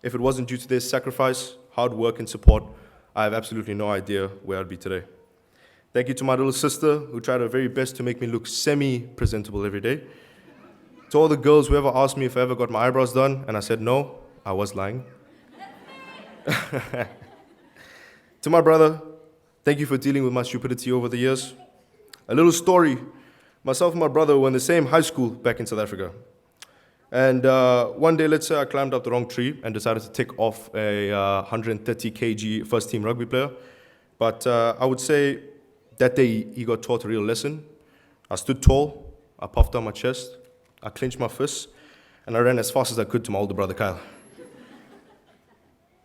S21: If it wasn't due to their sacrifice, hard work, and support, I have absolutely no idea where I'd be today. Thank you to my little sister, who tried her very best to make me look semi-presentable every day. To all the girls who ever asked me if I ever got my eyebrows done, and I said no, I was lying. To my brother, thank you for dealing with my stupidity over the years. A little story. Myself and my brother were in the same high school back in South Africa. And one day, let's say I climbed up the wrong tree and decided to tick off a 130 kg first team rugby player. But I would say that day he got taught a real lesson. I stood tall, I puffed out my chest, I clenched my fists, and I ran as fast as I could to my older brother Kyle.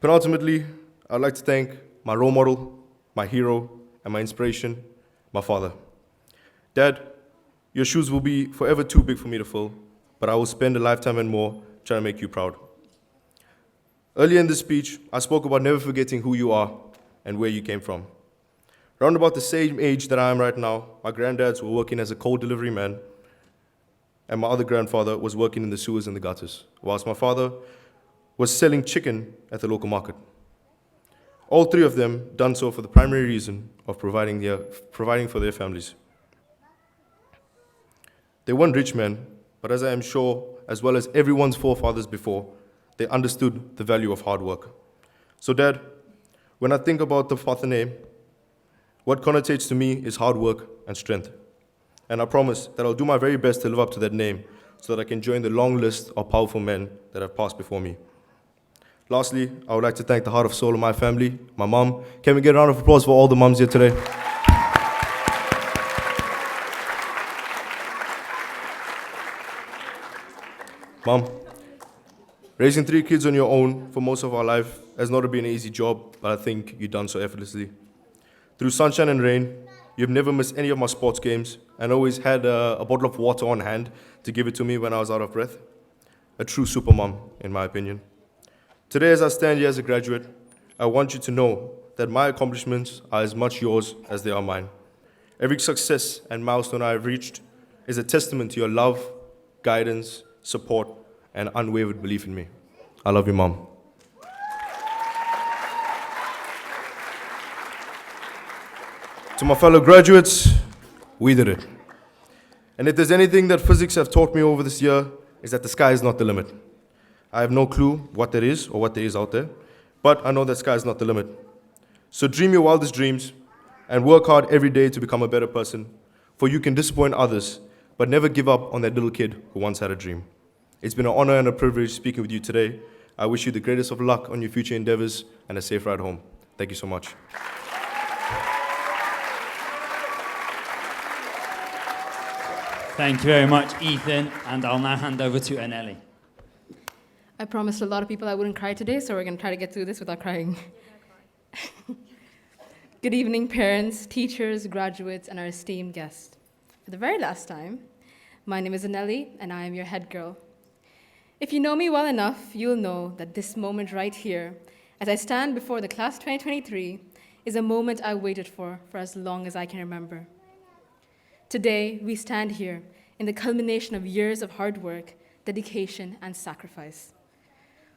S21: Penultimately, I'd like to thank my role model, my hero, and my inspiration, my father. Dad, your shoes will be forever too big for me to fill, but I will spend a lifetime and more trying to make you proud. Earlier in this speech, I spoke about never forgetting who you are and where you came from. Around about the same age that I am right now, my granddads were working as a coal delivery man, and my other grandfather was working in the sewers and the gutters, whilst my father was selling chicken at the local market. All three of them done so for the primary reason of providing for their families. They weren't rich men, but as I am sure, as well as everyone's forefathers before, they understood the value of hard work. So Dad, when I think about the Father name, what connotates to me is hard work and strength. And I promise that I'll do my very best to live up to that name so that I can join the long list of powerful men that have passed before me. Lastly, I would like to thank the heart of soul of my family, my mom. Can we get a round of applause for all the moms here today? Mom, raising 3 kids on your own for most of our life has not been an easy job, but I think you've done so effortlessly. Through sunshine and rain, you've never missed any of my sports games and always had a bottle of water on hand to give it to me when I was out of breath. A true super mom, in my opinion. Today, as I stand here as a graduate, I want you to know that my accomplishments are as much yours as they are mine. Every success and milestone I have reached is a testament to your love, guidance, support, and unwavered belief in me. I love you, Mom. To my fellow graduates, we did it. And if there's anything that physics have taught me over this year, is that the sky is not the limit. I have no clue what there is or what there is out there, but I know that sky is not the limit. So dream your wildest dreams and work hard every day to become a better person, for you can disappoint others, but never give up on that little kid who once had a dream. It's been an honor and a privilege speaking with you today. I wish you the greatest of luck on your future endeavors and a safe ride home. Thank you so much.
S1: Thank you very much, Ethan, and I'll now hand over to Aneli.
S3: I promised a lot of people I wouldn't cry today, so we're going to try to get through this without crying. Good evening, parents, teachers, graduates, and our esteemed guests. For the very last time, my name is Aneli, and I am your head girl. If you know me well enough, you'll know that this moment right here, as I stand before the class 2023, is a moment I waited for as long as I can remember. Today, we stand here in the culmination of years of hard work, dedication, and sacrifice.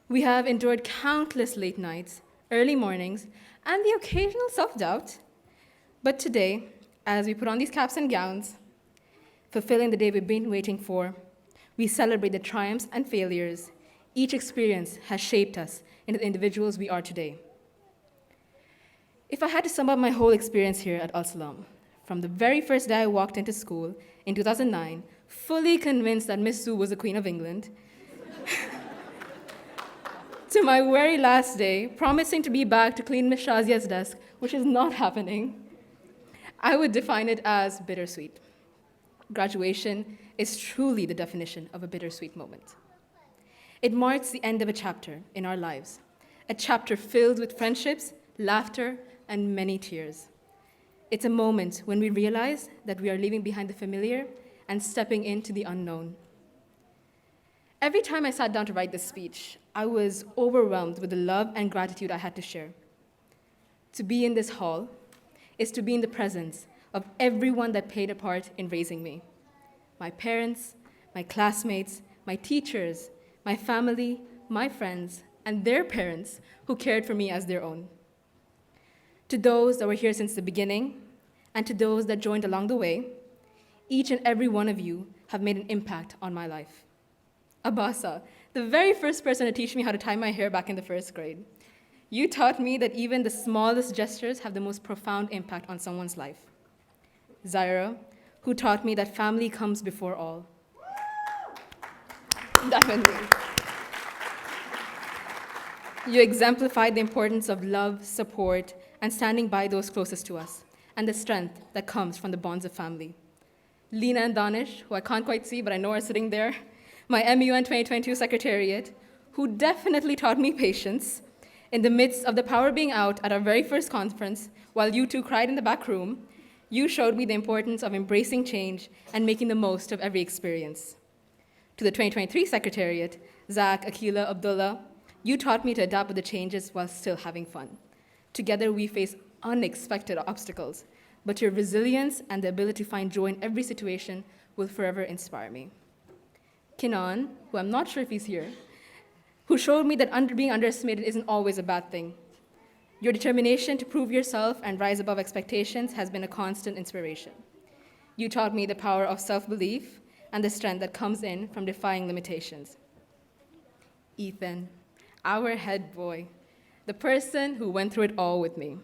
S3: We have endured countless late nights, early mornings, and the occasional self-doubt. But today, as we put on these caps and gowns, fulfilling the day we've been waiting for, We celebrate the triumphs and failures. Each experience has shaped us into the individuals we are today. If I had to sum up my whole experience here at Al Salam, from the very first day I walked into school in 2009, fully convinced that Miss Sue was the Queen of England, to my very last day, promising to be back to clean Miss Shazia's desk, which is not happening, I would define it as bittersweet. Graduation is truly the definition of a bittersweet moment. It marks the end of a chapter in our lives, a chapter filled with friendships, laughter, and many tears. It's a moment when we realize that we are leaving behind the familiar and stepping into the unknown. Every time I sat down to write this speech, I was overwhelmed with the love and gratitude I had to share. To be in this hall is to be in the presence of everyone that played a part in raising me. My parents, my classmates, my teachers, my family, my friends, and their parents who cared for me as their own. To those that were here since the beginning, and to those that joined along the way, each and every one of you have made an impact on my life. Abasa, the very first person to teach me how to tie my hair back in the first grade. You taught me that even the smallest gestures have the most profound impact on someone's life. Zaira, who taught me that family comes before all. Definitely. You exemplified the importance of love, support, and standing by those closest to us, and the strength that comes from the bonds of family. Lena and Danish, who I can't quite see, but I know are sitting there, my MUN 2022 Secretariat, who definitely taught me patience in the midst of the power being out at our very first conference, while you two cried in the back room. You showed me the importance of embracing change and making the most of every experience. To the 2023 Secretariat, Zach, Akila, Abdullah, you taught me to adapt with the changes while still having fun. Together, we face unexpected obstacles, but your resilience and the ability to find joy in every situation will forever inspire me. Kinan, who I'm not sure if he's here, who showed me that being underestimated isn't always a bad thing. Your determination to prove yourself and rise above expectations has been a constant inspiration. You taught me the power of self-belief and the strength that comes in from defying limitations. Ethan, our head boy, the person who went through it all with me.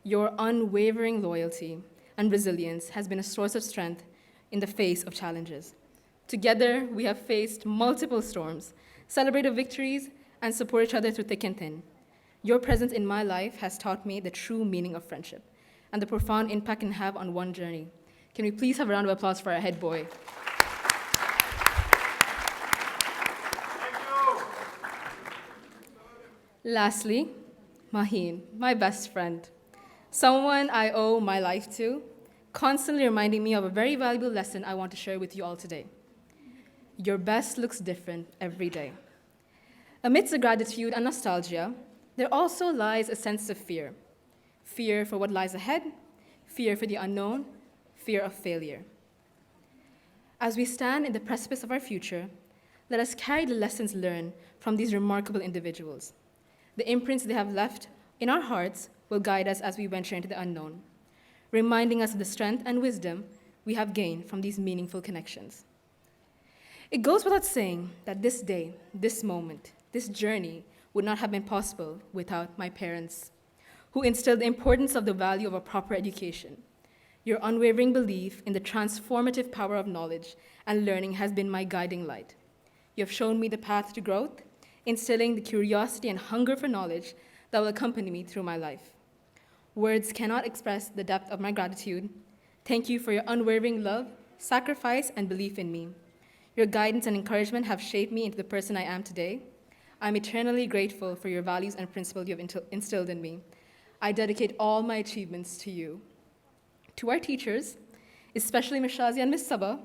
S3: Your unwavering loyalty and resilience has been a source of strength in the face of challenges. Together, we have faced multiple storms, celebrated victories, and support each other through thick and thin. Your presence in my life has taught me the true meaning of friendship and the profound impact it can have on one journey. Can we please have a round of applause for our head boy? Lastly, Maheen, my best friend, someone I owe my life to, constantly reminding me of a very valuable lesson I want to share with you all today. Your best looks different every day. Amidst the gratitude and nostalgia, there also lies a sense of fear. Fear for what lies ahead, fear for the unknown, fear of failure. As we stand in the precipice of our future, let us carry the lessons learned from these remarkable individuals. The imprints they have left in our hearts will guide us as we venture into the unknown, reminding us of the strength and wisdom we have gained from these meaningful connections. It goes without saying that this day, this moment, this journey would not have been possible without my parents, who instilled the importance of the value of a proper education. Your unwavering belief in the transformative power of knowledge and learning has been my guiding light. You have shown me the path to growth, instilling the curiosity and hunger for knowledge that will accompany me through my life. Words cannot express the depth of my gratitude. Thank you for your unwavering love, sacrifice, and belief in me. Your guidance and encouragement have shaped me into the person I am today. I'm eternally grateful for your values and principles you have instilled in me. I dedicate all my achievements to you. To our teachers, especially Ms. Shazia and Ms. Sabah,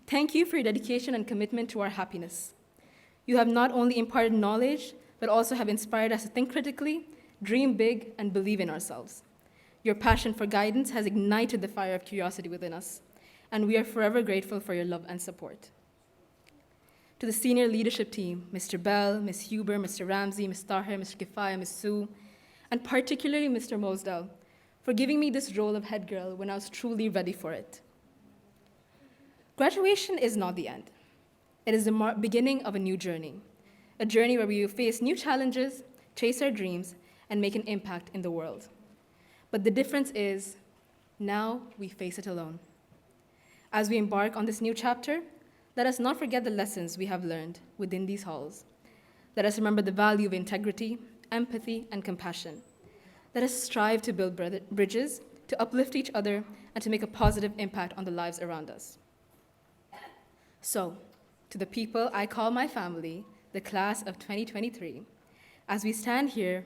S3: thank you for your dedication and commitment to our happiness. You have not only imparted knowledge, but also have inspired us to think critically, dream big, and believe in ourselves. Your passion for guidance has ignited the fire of curiosity within us, and we are forever grateful for your love and support. To the senior leadership team, Mr. Bell, Ms. Huber, Mr. Ramsey, Ms. Tahir, Mr. Kifaya, Ms. Sue, and particularly Mr. Mosdell, for giving me this role of head girl when I was truly ready for it. Graduation is not the end. It is the beginning of a new journey, a journey where we will face new challenges, chase our dreams, and make an impact in the world. But the difference is, now we face it alone. As we embark on this new chapter, let us not forget the lessons we have learned within these halls. Let us remember the value of integrity, empathy, and compassion. Let us strive to build bridges, to uplift each other, and to make a positive impact on the lives around us. So, to the people I call my family, the class of 2023, as we stand here,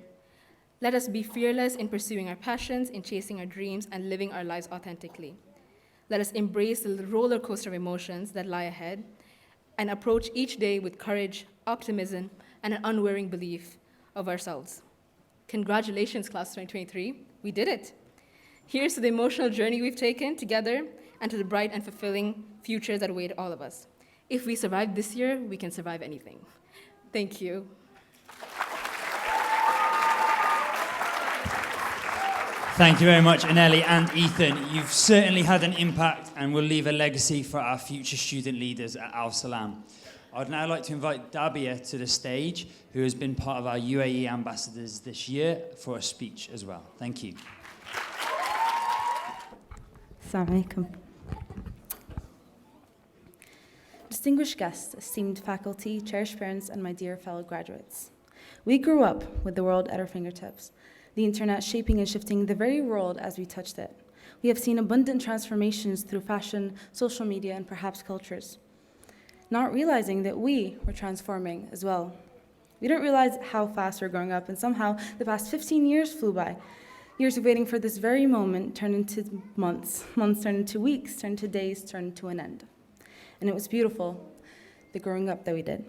S3: let us be fearless in pursuing our passions, in chasing our dreams, and living our lives authentically. Let us embrace the roller coaster of emotions that lie ahead and approach each day with courage, optimism, and an unwavering belief of ourselves. Congratulations, class 2023. We did it. Here's to the emotional journey we've taken together and to the bright and fulfilling future that await all of us. If we survive this year, we can survive anything. Thank you.
S1: Thank you very much, Aneli and Ethan. You've certainly had an impact and will leave a legacy for our future student leaders at Al Salam. I'd now like to invite Dabia to the stage, who has been part of our UAE ambassadors this year, for a speech as well. Thank you.
S4: Assalamu alaikum. Distinguished guests, esteemed faculty, cherished parents, and my dear fellow graduates. We grew up with the world at our fingertips, the internet shaping and shifting the very world as we touched it. We have seen abundant transformations through fashion, social media, and perhaps cultures, not realizing that we were transforming as well. We didn't realize how fast we're growing up, and somehow the past 15 years flew by. Years of waiting for this very moment turned into months, months turned into weeks, turned into days, turned into an end. And it was beautiful, the growing up that we did.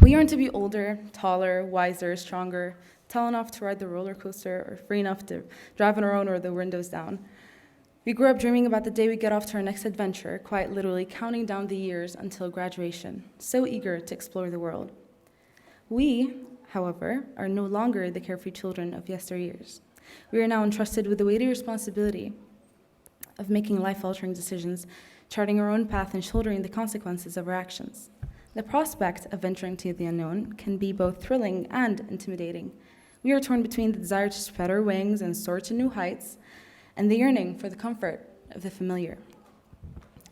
S4: We yearned to be older, taller, wiser, stronger, tall enough to ride the roller coaster, or free enough to drive on our own or the windows down. We grew up dreaming about the day we get off to our next adventure, quite literally counting down the years until graduation, so eager to explore the world. We, however, are no longer the carefree children of yesteryears. We are now entrusted with the weighty responsibility of making life-altering decisions, charting our own path and shouldering the consequences of our actions. The prospect of venturing to the unknown can be both thrilling and intimidating. We are torn between the desire to spread our wings and soar to new heights, and the yearning for the comfort of the familiar.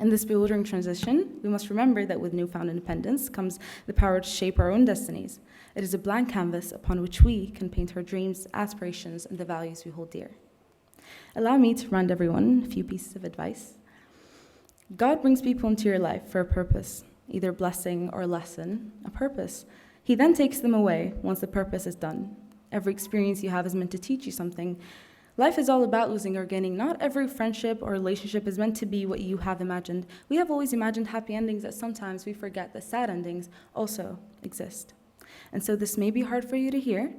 S4: In this bewildering transition, we must remember that with newfound independence comes the power to shape our own destinies. It is a blank canvas upon which we can paint our dreams, aspirations, and the values we hold dear. Allow me to remind everyone a few pieces of advice. God brings people into your life for a purpose, either blessing or lesson, a purpose. He then takes them away once the purpose is done. Every experience you have is meant to teach you something. Life is all about losing or gaining. Not every friendship or relationship is meant to be what you have imagined. We have always imagined happy endings, that sometimes we forget that sad endings also exist. And so this may be hard for you to hear,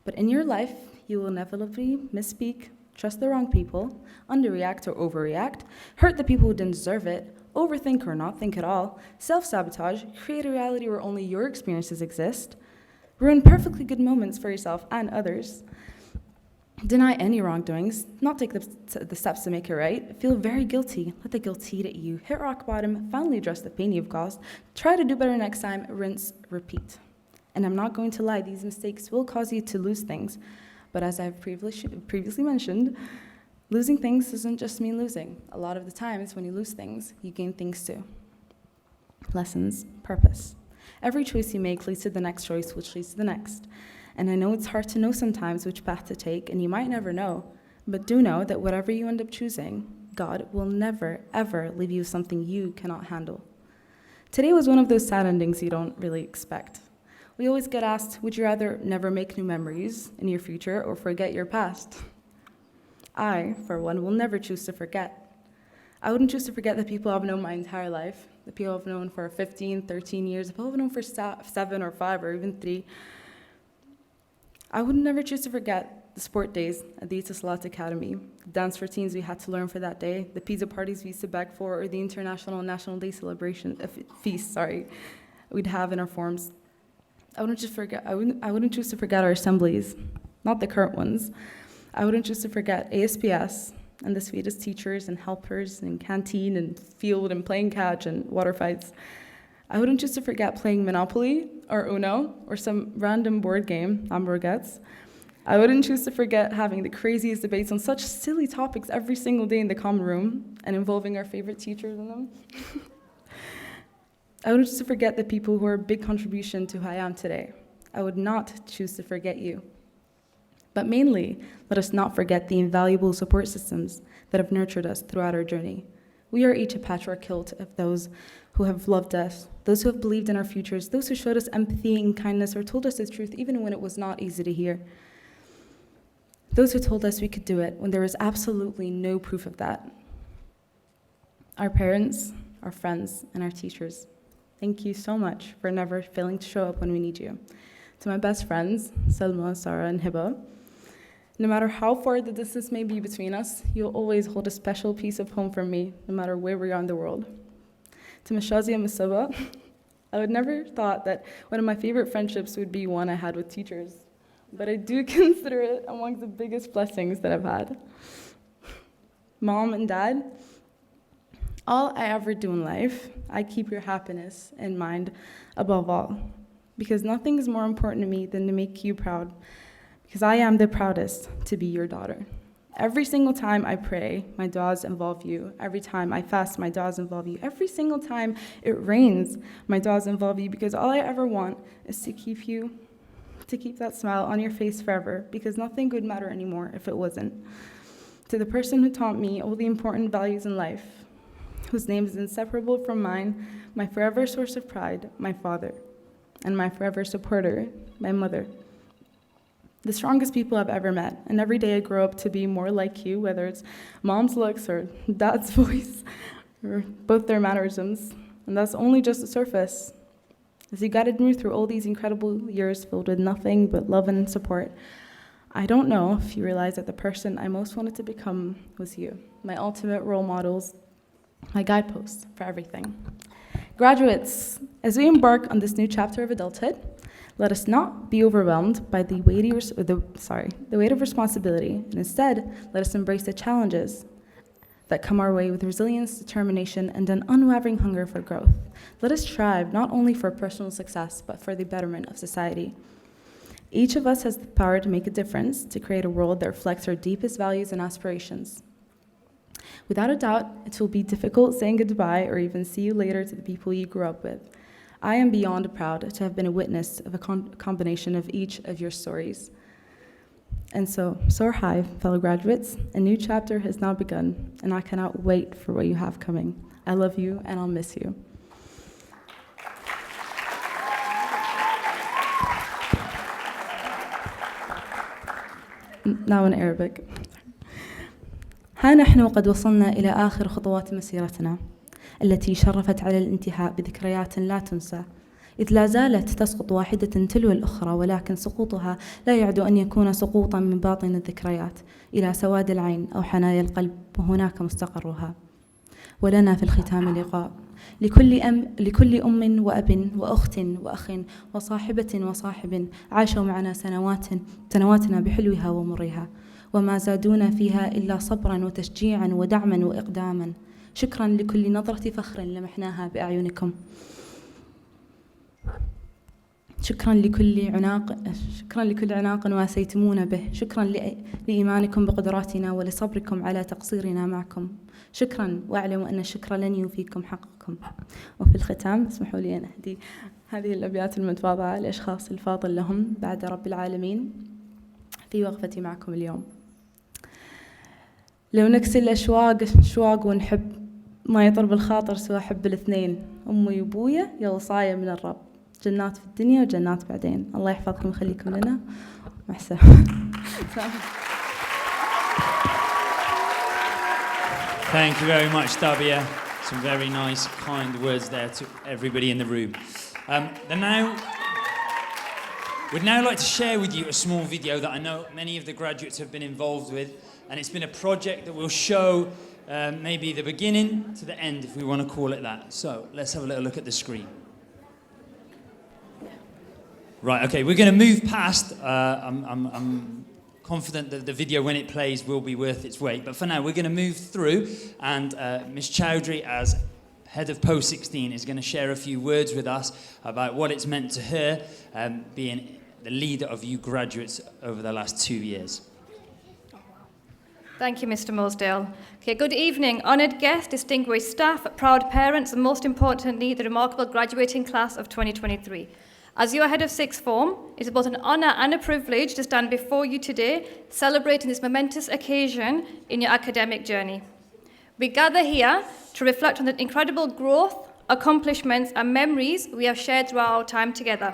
S4: but in your life, you will inevitably misspeak, trust the wrong people, underreact or overreact, hurt the people who didn't deserve it, overthink or not think at all, self-sabotage, create a reality where only your experiences exist, ruin perfectly good moments for yourself and others, deny any wrongdoings, not take the steps to make it right, feel very guilty, let the guilt eat at you, hit rock bottom, finally address the pain you've caused, try to do better next time, rinse, repeat. And I'm not going to lie, these mistakes will cause you to lose things, but as I've previously mentioned, losing things doesn't just mean losing. A lot of the times when you lose things, you gain things too. Lessons, purpose. Every choice you make leads to the next choice, which leads to the next. And I know it's hard to know sometimes which path to take, and you might never know, but do know that whatever you end up choosing, God will never, ever leave you with something you cannot handle. Today was one of those sad endings you don't really expect. We always get asked, would you rather never make new memories in your future or forget your past? I, for one, will never choose to forget. I wouldn't choose to forget the people I've known my entire life, the people I've known for 15, 13 years, the people I've known for 7 or 5 or even 3. I would never choose to forget the sport days at the Etisalat Academy, the dance routines we had to learn for that day, the pizza parties we used to beg for, or the international and national day celebration feast, we'd have in our forms. I wouldn't choose to forget our assemblies, not the current ones. I wouldn't choose to forget ASPS and the sweetest teachers and helpers and canteen and field and playing catch and water fights. I wouldn't choose to forget playing Monopoly or Uno or some random board game, Hamburgets. I wouldn't choose to forget having the craziest debates on such silly topics every single day in the common room and involving our favorite teachers in them. I wouldn't choose to forget the people who are a big contribution to who I am today. I would not choose to forget you. But mainly, let us not forget the invaluable support systems that have nurtured us throughout our journey. We are each a patchwork quilt of those who have loved us, those who have believed in our futures, those who showed us empathy and kindness or told us the truth even when it was not easy to hear. Those who told us we could do it when there was absolutely no proof of that. Our parents, our friends, and our teachers, thank you so much for never failing to show up when we need you. To my best friends, Salma, Sarah, and Hiba, no matter how far the distance may be between us, you'll always hold a special piece of home for me, no matter where we are in the world. To Ms. Shazia and Ms. Saba, I would never thought that one of my favorite friendships would be one I had with teachers, but I do consider it among the biggest blessings that I've had. Mom and Dad, all I ever do in life, I keep your happiness in mind above all, because nothing is more important to me than to make you proud, because I am the proudest to be your daughter. Every single time I pray, my du'as involve you. Every time I fast, my du'as involve you. Every single time it rains, my du'as involve you, because all I ever want is to keep that smile on your face forever, because nothing would matter anymore if it wasn't. To the person who taught me all the important values in life, whose name is inseparable from mine, my forever source of pride, my father, and my forever supporter, my mother. The strongest people I've ever met, and every day I grow up to be more like you, whether it's mom's looks or dad's voice, or both their mannerisms, and that's only just the surface. As you guided me through all these incredible years filled with nothing but love and support, I don't know if you realize that the person I most wanted to become was you, my ultimate role models, my guideposts for everything. Graduates, as we embark on this new chapter of adulthood, let us not be overwhelmed by the weight of responsibility, and instead, let us embrace the challenges that come our way with resilience, determination, and an unwavering hunger for growth. Let us strive not only for personal success, but for the betterment of society. Each of us has the power to make a difference, to create a world that reflects our deepest values and aspirations. Without a doubt, it will be difficult saying goodbye or even see you later to the people you grew up with. I am beyond proud to have been a witness of a combination of each of your stories. And so, soar high, fellow graduates. A new chapter has now begun, and I cannot wait for what you have coming. I love you, and I'll miss you. Now in Arabic. ها نحن قد وصلنا إلى آخر خطوات مسيرتنا التي شرفت على الانتهاء بذكريات لا تنسى، إذ لا زالت تسقط واحدة تلو الأخرى، ولكن سقوطها لا يعد أن يكون سقوطا من باطن الذكريات إلى سواد العين أو حنايا القلب، وهناك مستقرها. ولنا في الختام لقاء لكل أم وأب وأخت وأخ وصاحبة وصاحب عاشوا معنا سنواتنا بحلوها ومرها، وما زادونا فيها إلا صبرا وتشجيعا ودعما وإقداما. شكرا لكل نظرة فخر لمحناها بأعينكم. شكرا لكل عناق واسيتمونا به. شكرا لإيمانكم بقدراتنا ولصبركم على تقصيرنا معكم. شكرا، واعلموا أن الشكر لن يوفيكم حقكم. وفي الختام اسمحوا لي أن أهدي هذه الأبيات المتواضعة لأشخاص الفاضل لهم بعد رب العالمين في وقفتي معكم اليوم. لو نكسي الأشواق ونحب ما يطرب الخاطر سوى حب الاثنين، أمي وأبويا يا وصايا من الرب، جنات في الدنيا وجنات بعدين. الله يحفظكم ويخليكم لنا. مع السلامة.
S1: Thank you very much, Dabia. Some very nice, kind words there to everybody in the room. We'd now like to share with you a small video that I know many of the graduates have been involved with, and it's been a project that will show maybe the beginning to the end, if we want to call it that. So let's have a little look at the screen. Right, okay, we're going to move past. I'm confident that the video, when it plays, will be worth its weight. But for now, we're going to move through, and Ms. Chowdhury, as head of Post 16, is going to share a few words with us about what it's meant to her being the leader of you graduates over the last 2 years.
S2: Thank you, Mr. Mosdale. Okay, good evening, honoured guests, distinguished staff, proud parents, and most importantly, the remarkable graduating class of 2023. As your head of sixth form, it is both an honour and a privilege to stand before you today, celebrating this momentous occasion in your academic journey. We gather here to reflect on the incredible growth, accomplishments, and memories we have shared throughout our time together.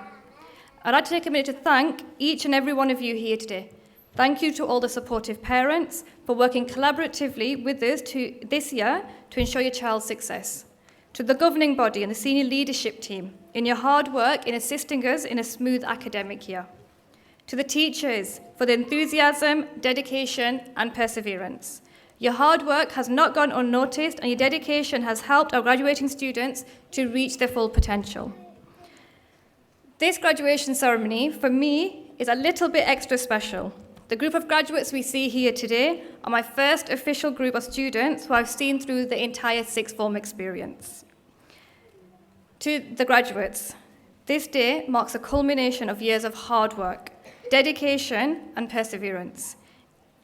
S2: I'd like to take a minute to thank each and every one of you here today. Thank you to all the supportive parents for working collaboratively with us this year to ensure your child's success. To the governing body and the senior leadership team in your hard work in assisting us in a smooth academic year. To the teachers for the enthusiasm, dedication, and perseverance. Your hard work has not gone unnoticed, and your dedication has helped our graduating students to reach their full potential. This graduation ceremony, for me, is a little bit extra special. The group of graduates we see here today are my first official group of students who I've seen through the entire sixth form experience. To the graduates, this day marks a culmination of years of hard work, dedication, and perseverance.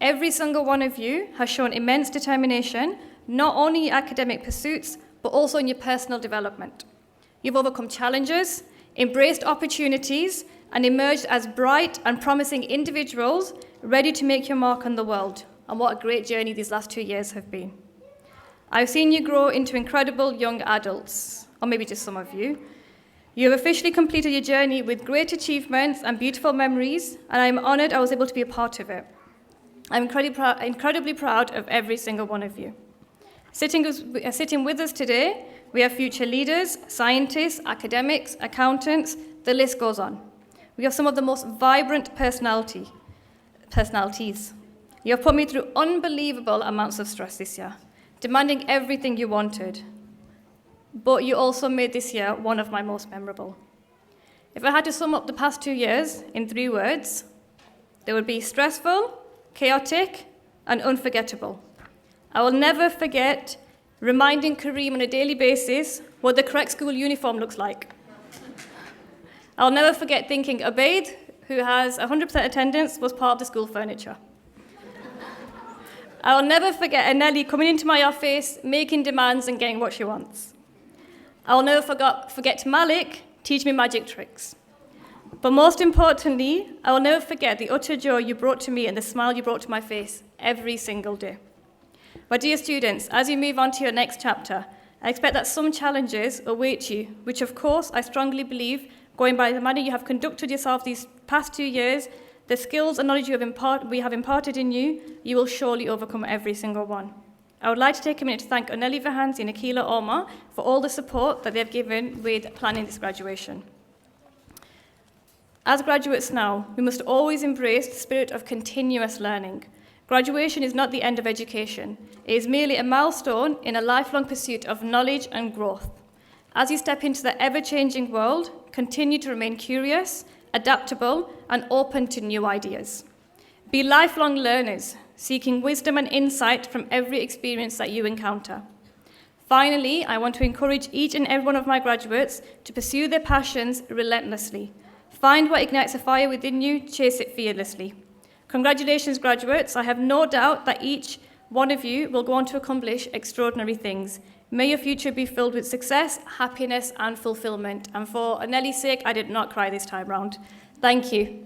S2: Every single one of you has shown immense determination, not only in your academic pursuits, but also in your personal development. You've overcome challenges, embraced opportunities, and emerged as bright and promising individuals ready to make your mark on the world. And what a great journey these last 2 years have been. I've seen you grow into incredible young adults, or maybe just some of you. You have officially completed your journey with great achievements and beautiful memories, and I'm honoured I was able to be a part of it. I'm incredibly proud of every single one of you. Sitting with us today, we have future leaders, scientists, academics, accountants, the list goes on. We have some of the most vibrant personalities. You have put me through unbelievable amounts of stress this year, demanding everything you wanted. But you also made this year one of my most memorable. If I had to sum up the past 2 years in 3 words, they would be stressful, chaotic, and unforgettable. I will never forget reminding Kareem on a daily basis what the correct school uniform looks like. I'll never forget thinking Ubaid, who has 100% attendance, was part of the school furniture. I'll never forget Anelli coming into my office, making demands and getting what she wants. I'll never forget Malik teaching me magic tricks. But most importantly, I will never forget the utter joy you brought to me and the smile you brought to my face every single day. My dear students, as you move on to your next chapter, I expect that some challenges await you, which of course I strongly believe, going by the manner you have conducted yourself these past 2 years, the skills and knowledge we have imparted in you, you will surely overcome every single one. I would like to take a minute to thank Oneli Vahansi and Akila Omar for all the support that they have given with planning this graduation. As graduates now, we must always embrace the spirit of continuous learning. Graduation is not the end of education. It is merely a milestone in a lifelong pursuit of knowledge and growth. As you step into the ever-changing world, continue to remain curious, adaptable, and open to new ideas. Be lifelong learners, seeking wisdom and insight from every experience that you encounter. Finally, I want to encourage each and every one of my graduates to pursue their passions relentlessly. Find what ignites a fire within you, chase it fearlessly. Congratulations, graduates. I have no doubt that each one of you will go on to accomplish extraordinary things. May your future be filled with success, happiness, and fulfillment. And for Aneli's sake, I did not cry this time round. Thank you.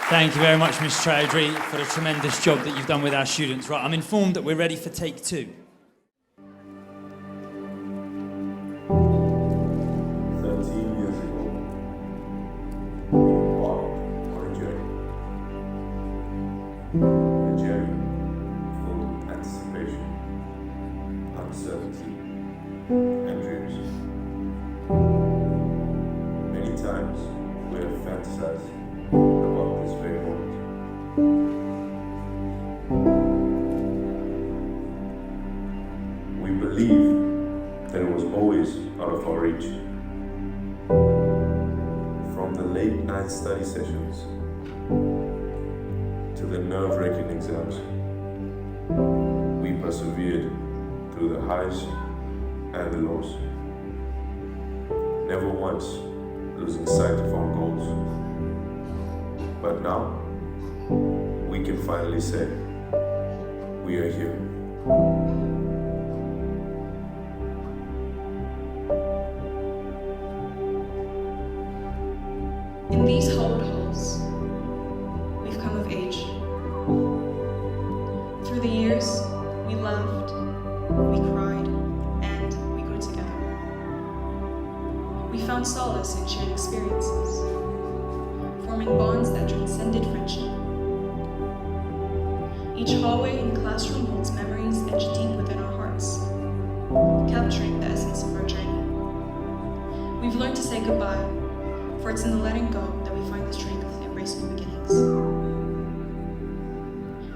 S1: Thank you very much, Ms. Chowdhury, for the tremendous job that you've done with our students. Right, I'm informed that we're ready for take 2.
S5: Study sessions to the nerve-wracking exams. We persevered through the highs and the lows, never once losing sight of our goals. But now, we can finally say, we are here.
S22: In these hallowed halls, we've come of age. Through the years, we laughed, we cried, and we grew together. We found solace in shared experiences, forming bonds that transcended friendship. Each hallway and classroom holds memories etched deep within our hearts, capturing the essence of our journey. We've learned to say goodbye, for it's in the letting go that we find the strength to embrace new beginnings.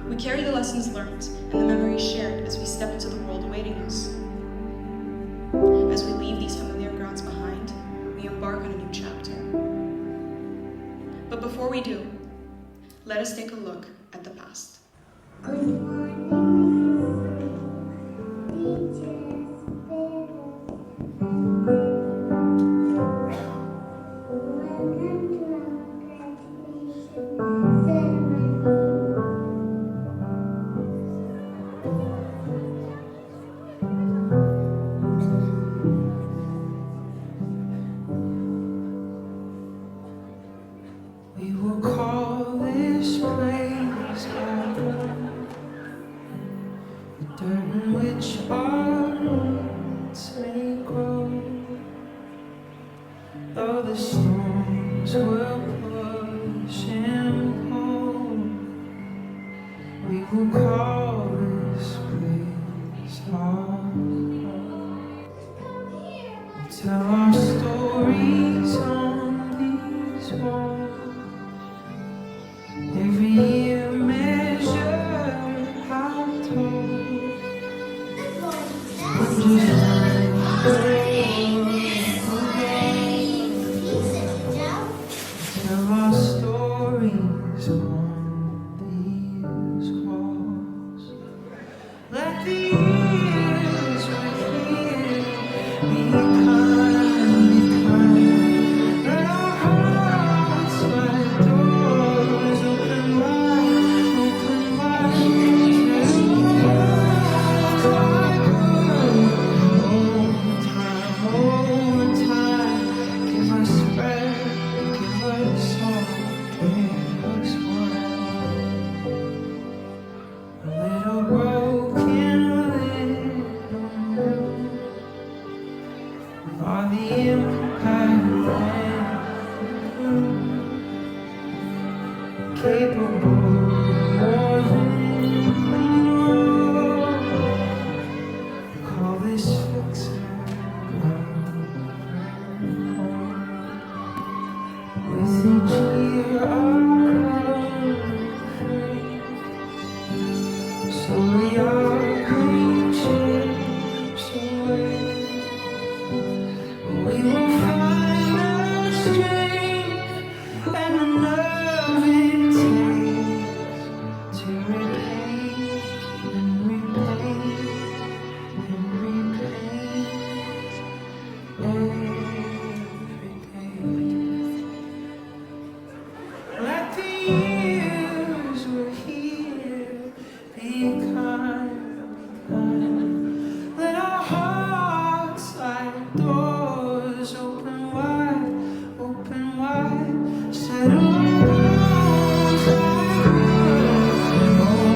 S22: We carry the lessons learned and the memories shared as we step into the world awaiting us. As we leave these familiar grounds behind, we embark on a new chapter. But before we do, let us take a look at the past.
S23: We will call this place home, the dirt in which our roots may grow. Though the storms will push and pull, we will call this place home. Tell our stories on these walls. Every year measure how tall. Tell our stories on these walls. Let the years right here be kind. Let our hearts like doors open wide, open wide. Over time, give us breath, give us hope, give us one. A little broken, a little new. With all the impact and capable more than more. Call this fixer with each year our free. Slowly our grief chips away. We will find our strength and the nerve it takes to repay and repay and repay every day. Let the years we're here be kind, be kind. Let our hearts like doors open wide, open wide. Set our bones like wood.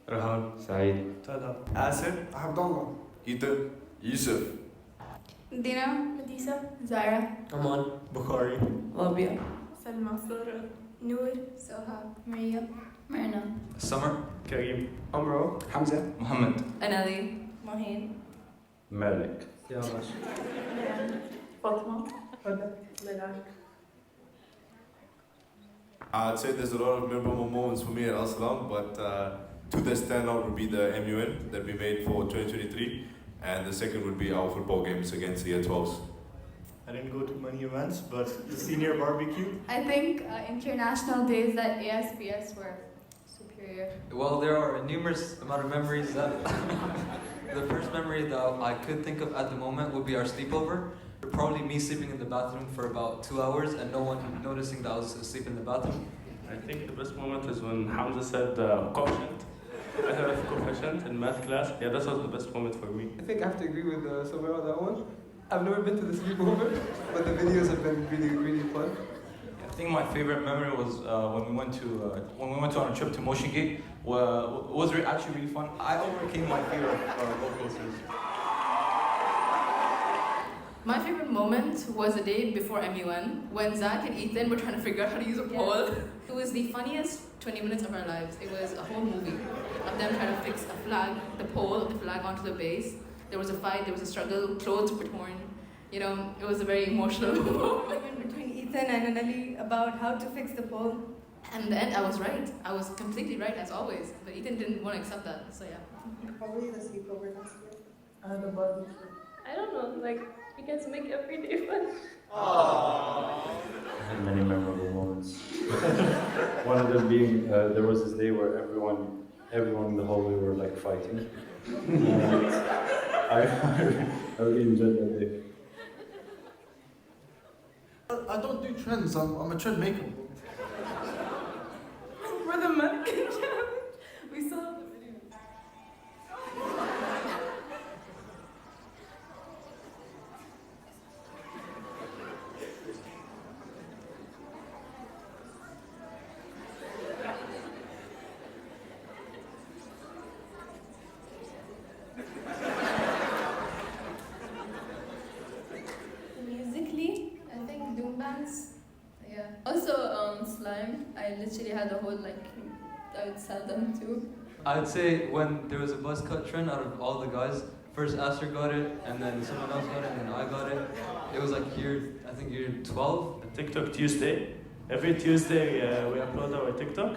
S7: Rahan, Saeed, Tada, Asir, Abdullah, Ethan, Yusuf,
S8: Dina, Medisa, Zaira,
S7: Aman, Bukhari,
S8: Labia, Salma, Flora, Noor, Soha, Maria, Marna,
S7: Summer, Kareem, Amro, Hamza, Muhammad,
S8: Anali, Mahin,
S7: Malik, Yamash,
S8: Fatma, Melak.
S21: I'd say there's a lot of memorable moments for me at Al Salam, but two that stand out would be the MUN that we made for 2023, and the second would be our football games against the Year 12s.
S7: I didn't go to many events, but the senior barbecue.
S8: I think international days at ASPS were superior.
S10: Well, there are numerous amount of memories that the first memory that I could think of at the moment would be our sleepover. Probably me sleeping in the bathroom for about 2 hours and no one noticing that I was asleep in the bathroom.
S7: I think the best moment is when Hamza said coefficient in math class. Yeah, that was the best moment for me.
S24: I think I have to agree with Sobera on that one. I've never been to the sleepover, but the videos have been really, really fun.
S7: I think my favorite memory was when we went on a trip to Motion Gate. It was actually really fun. I overcame my fear of roller coasters.
S3: My favorite moment was the day before MUN when Zach and Ethan were trying to figure out how to use a pole. It was the funniest 20 minutes of our lives. It was a whole movie of them trying to fix a flag, the pole of the flag onto the base. There was a fight, there was a struggle, clothes were torn. You know, it was a very emotional moment
S8: Between Ethan and Anali about how to fix the pole.
S3: And in the end, I was right. I was completely right as always. But Ethan didn't want to accept that, so yeah.
S8: Probably the sleepover last year.
S17: The barbecue. I don't know, like, you guys make every day fun.
S7: I had many memorable moments. One of them being, there was this day where everyone in the hallway were like fighting. And I really enjoyed that day.
S25: I don't do trends, I'm a trend maker.
S8: For the mannequin challenge, we saw the video. Musically, I think Doom Bands. Yeah. Also, Slime. I literally had a whole, like, I would sell them too.
S10: I'd say when there was a buzz cut trend out of all the guys, first Aster got it, and then someone else got it, and then I got it. It was like year 12.
S7: TikTok Tuesday. Every Tuesday we upload our TikTok.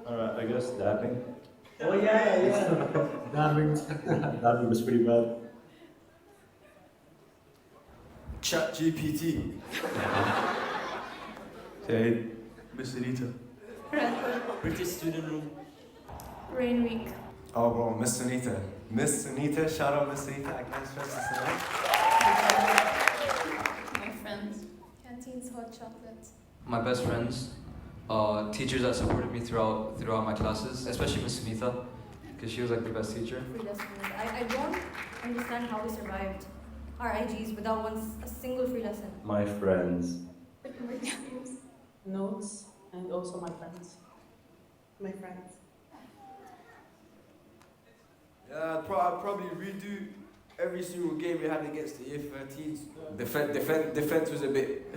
S7: Alright, I guess dabbing.
S25: Oh yeah.
S7: Dabbing was pretty bad.
S25: Chat GPT.
S7: Say, Miss Anita.
S25: British student room.
S8: Rain Week.
S25: Oh bro, Miss Anita. Miss Anita, shout out Miss Anita. I can't stress this enough.
S8: My friends. Canteen's hot chocolate.
S10: My best friends, teachers that supported me throughout my classes, especially Miss Sunitha, because she was like the best teacher.
S8: Free lessons. I don't understand how we survived our IGs without a single free lesson.
S7: My friends.
S26: Notes and also my friends. My friends.
S25: Yeah, I'd probably redo every single game we had against the Year 13s. Defense was a bit.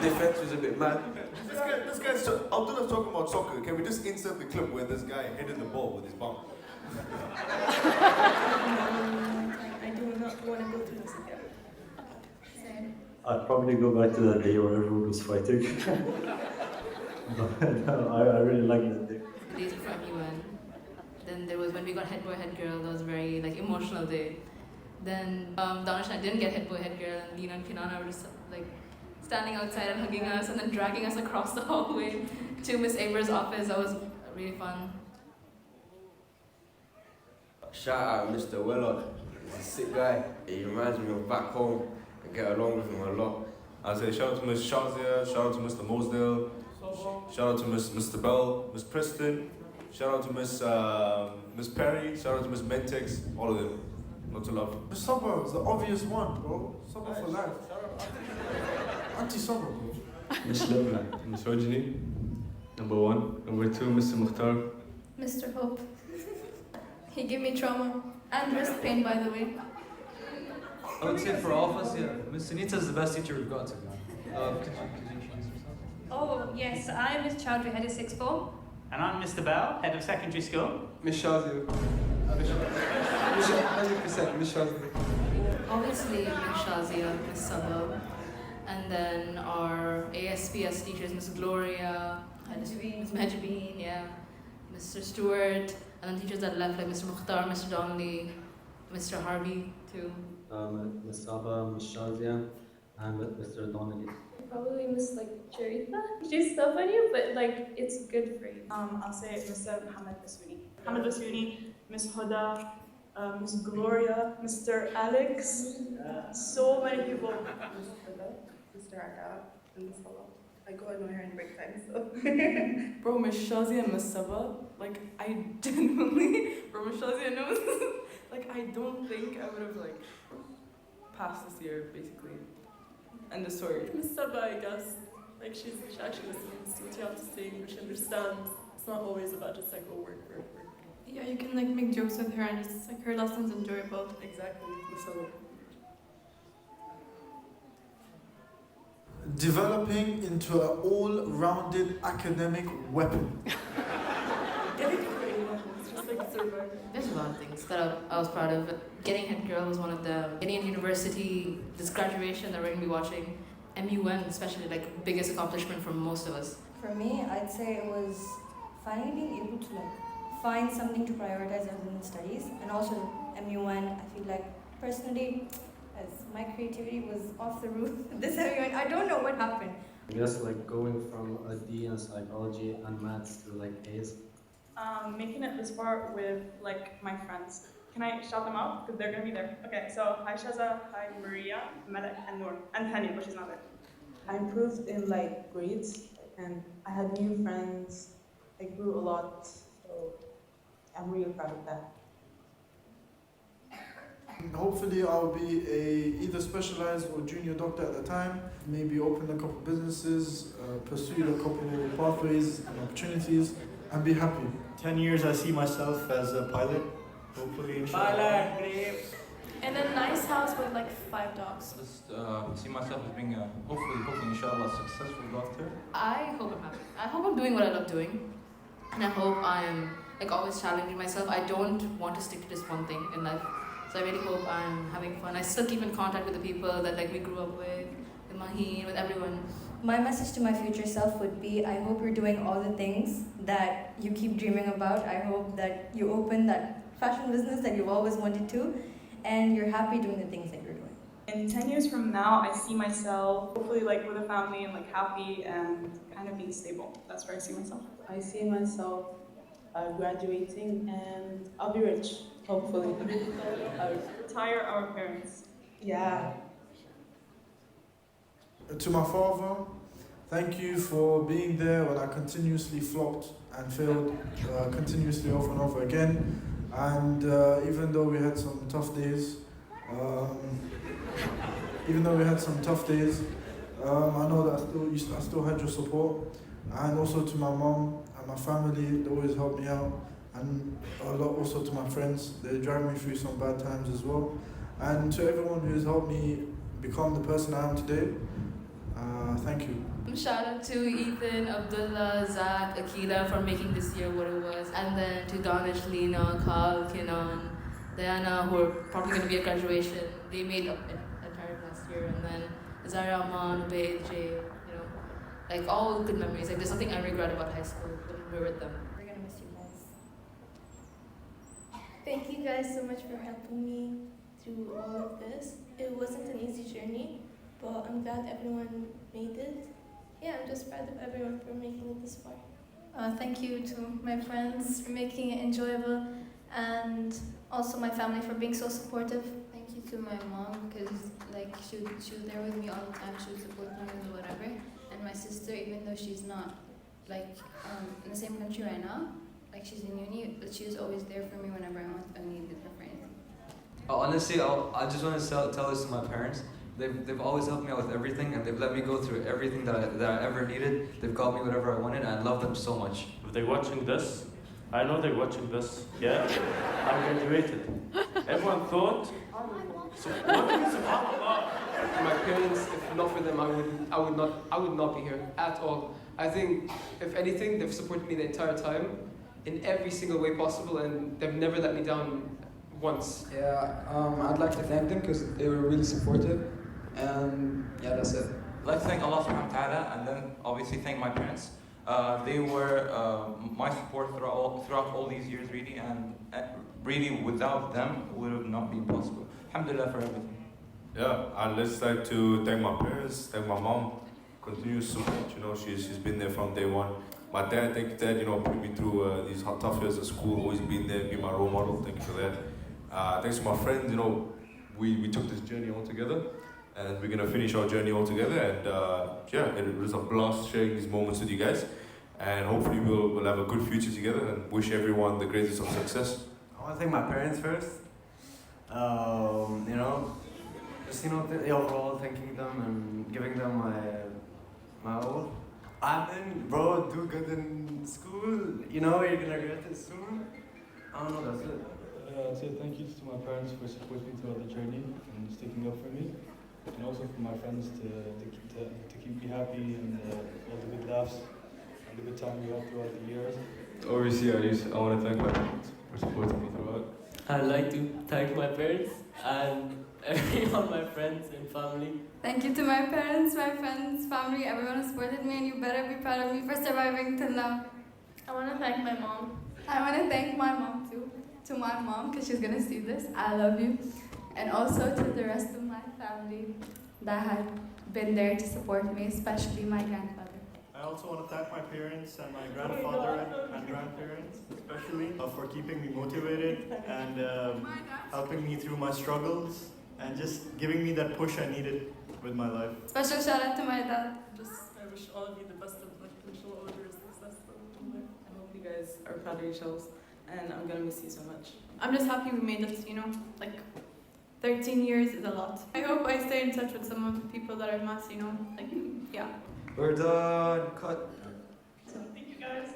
S25: Defense was a bit mad.
S21: This guy's Abdullah's talking about soccer. Can we just insert the clip where this guy headed the ball with his bum?
S8: I do not want to go through this again. Same.
S7: I'd probably go back to that day where everyone was fighting. But I really like that day.
S3: The days before MUN. Then there was when we got Head Boy, Head Girl. That was a very like emotional day. Then Danish and I didn't get Head Boy, Head Girl, and Lina and Kinana were just like standing outside and hugging us, and then dragging us across the hallway to Miss Aver's office. That was really fun.
S25: Shout out Mr. Weller. He's a sick guy. He reminds me of back home. I get along with him a lot.
S21: I'd say shout out to Miss Shazia, shout out to Mr. Mosdale,
S5: Shout out to Mr. Bell, Miss Preston. Shout out to Miss Perry. Shout out to Miss Mentex. All of them. Lots of love.
S6: Miss Sabah is the obvious one, bro. Sabah for life. Auntie Sabah, bro.
S7: Miss Lubna, Miss Rajini, number 1. Number 2, Mr. Mukhtar.
S8: Mr. Hope. He gave me trauma and wrist pain, by the way.
S10: I would say for all of us, yeah, Miss Sunita is the best teacher we've got, to be honest. Could you introduce yourself?
S2: Oh, yes, I'm Miss Chowdhury, head of sixth form.
S19: And I'm Mr. Bell, head of secondary school.
S24: Miss Shazia. 100% Miss Shazia.
S3: Obviously, Miss Shazia, Miss Sabah, and then our ASPS teachers, Miss Gloria, Miss Majabeen, yeah, Mr. Stewart, and then teachers that left like Mr. Mukhtar, Mr. Donnelly, Mr. Harvey too.
S7: Miss Sabah, Miss Shazia, and Mr. Donnelly.
S9: Probably Miss Charita. She's so funny, but it's good for you.
S22: I'll say Mr. Mohammed Basuni, Miss Huda, Miss Gloria, Mr. Alex, so many people. Miss Huda, Mr. Aga, and Miss Hala. I go annoy her in break time, so.
S11: Bro, Miss Shazia and Miss Sabah, I genuinely, Miss Shazia knows, I don't think I would have, passed this year, basically. End of story.
S22: Miss Sabah, I guess. She actually listens to what you have to say, but she understands. It's not always about just work.
S9: Yeah, you can make jokes with her and it's her lessons enjoyable.
S22: Exactly. Miss Sabah.
S6: Developing into an all-rounded academic weapon.
S3: There's a lot of things that I was proud of. Getting head girl was one of them. Getting into university, this graduation that we're going to be watching, MUN especially, biggest accomplishment for most of us.
S12: For me, I'd say it was finally being able to find something to prioritize other than studies, and also MUN. I feel personally, as my creativity was off the roof, this MUN, I don't know what happened.
S7: I guess going from a D in psychology and maths to A's.
S22: Making it this far with my friends. Can I shout them out? Because they're gonna be there. Okay, so hi Shaza, hi Maria, Malak, and Noor, and Hani, but she's not there.
S26: I improved in grades, and I had new friends. I grew a lot, so I'm really proud of that.
S6: Hopefully I'll be either specialized or junior doctor at the time, maybe open a couple businesses, pursue a couple pathways and opportunities, and be happy.
S13: 10 years I see myself as a pilot, hopefully inshallah.
S9: And a nice house with 5 dogs.
S10: Just see myself as being hopefully inshallah, a successful doctor.
S3: I hope I'm happy. I hope I'm doing what I love doing. And I hope I'm always challenging myself. I don't want to stick to just one thing in life. So I really hope I'm having fun. I still keep in contact with the people that we grew up with Maheen, with everyone.
S12: My message to my future self would be, I hope you're doing all the things that you keep dreaming about. I hope that you open that fashion business that you've always wanted to, and you're happy doing the things that you're doing.
S22: In 10 years from now, I see myself hopefully with a family and happy and kind of being stable. That's where I see myself.
S26: I see myself graduating, and I'll be rich, hopefully.
S22: Retire our parents.
S26: Yeah.
S6: To my father, thank you for being there when I continuously flopped and failed, continuously over and over again. And even though we had some tough days, I know that I still had your support. And also to my mom and my family, they always helped me out. And a lot also to my friends, they dragged me through some bad times as well. And to everyone who's helped me become the person I am today, thank you.
S3: Shout out to Ethan, Abdullah, Zach, Akila for making this year what it was. And then to Danish, Lena, Carl, Kinan, Diana, who are probably going to be at graduation. They made up entire last year. And then Zara, Aman, Ubaid, Jay, all good memories. There's nothing I regret about high school when we were with them.
S12: We're going to miss you guys.
S9: Thank you guys so much for helping me through all of this. It wasn't an easy journey, but I'm glad everyone made it. Yeah, I'm just proud of everyone for making it this far.
S2: Thank you to my friends for making it enjoyable, and also my family for being so supportive.
S8: Thank you to my mom, because she was there with me all the time. She would support me with whatever. And my sister, even though she's not in the same country right now. Like she's in uni, but she was always there for me whenever I needed her for anything.
S10: Honestly, I just want to tell this to my parents. They've always helped me out with everything, and they've let me go through everything that I ever needed. They've got me whatever I wanted, and I love them so much.
S4: If they're watching this, I know they're watching this. Yeah, I graduated. Everyone thought. So what is subhanallah?
S24: My parents, if not for them, I would not be here at all. I think, if anything, they've supported me the entire time, in every single way possible, and they've never let me down once.
S14: Yeah, I'd like to thank them because they were really supportive, and yeah, that's it.
S15: I'd like to thank Allah subhanahu wa ta'ala, and then obviously thank my parents. They were my support throughout all these years, really, and really without them it would have not been possible. Alhamdulillah for everything.
S5: Yeah, I'd just like to thank my parents, thank my mom, continuous support. You know, she's been there from day one. My dad, thank you, Dad. You know, put me through these tough years at school. Always been there, be my role model. Thank you for that. Thanks to my friends. You know, we took this journey all together, and we're gonna finish our journey all together. And yeah, it was a blast sharing these moments with you guys. And hopefully we'll have a good future together. And wish everyone the greatest of success.
S13: I want to thank my parents first. You know, just the overall thanking them and giving them my all. And then, bro, do good in school. You know, you're gonna regret it soon. I don't know, that's it.
S16: I'd say thank you to my parents for supporting me throughout the journey and sticking up for me, and also for my friends to keep me happy and all the good laughs and the good time we had throughout the years.
S18: Obviously, I want to thank my parents for supporting me throughout.
S20: I'd like to thank my parents and all my friends and family.
S27: Thank you to my parents, my friends, family, everyone who supported me, and you better be proud of me for surviving till now.
S9: I want to thank my mom.
S27: I want to thank my mom too. To my mom, because she's going to see this. I love you. And also to the rest of my family that had been there to support me, especially my grandfather.
S13: I also want to thank my parents and my grandfather and grandparents, especially, for keeping me motivated and helping me through my struggles and just giving me that push I needed with my life.
S27: Special shout out to my dad.
S11: I wish all of you the best of luck, inshallah, all of your success. I hope you guys are proud of yourselves, and I'm gonna miss you so much.
S27: I'm just happy we made it, 13 years is a lot. I hope I stay in touch with some of the people that I've met, yeah.
S10: We're done. Cut.
S27: Thank you guys.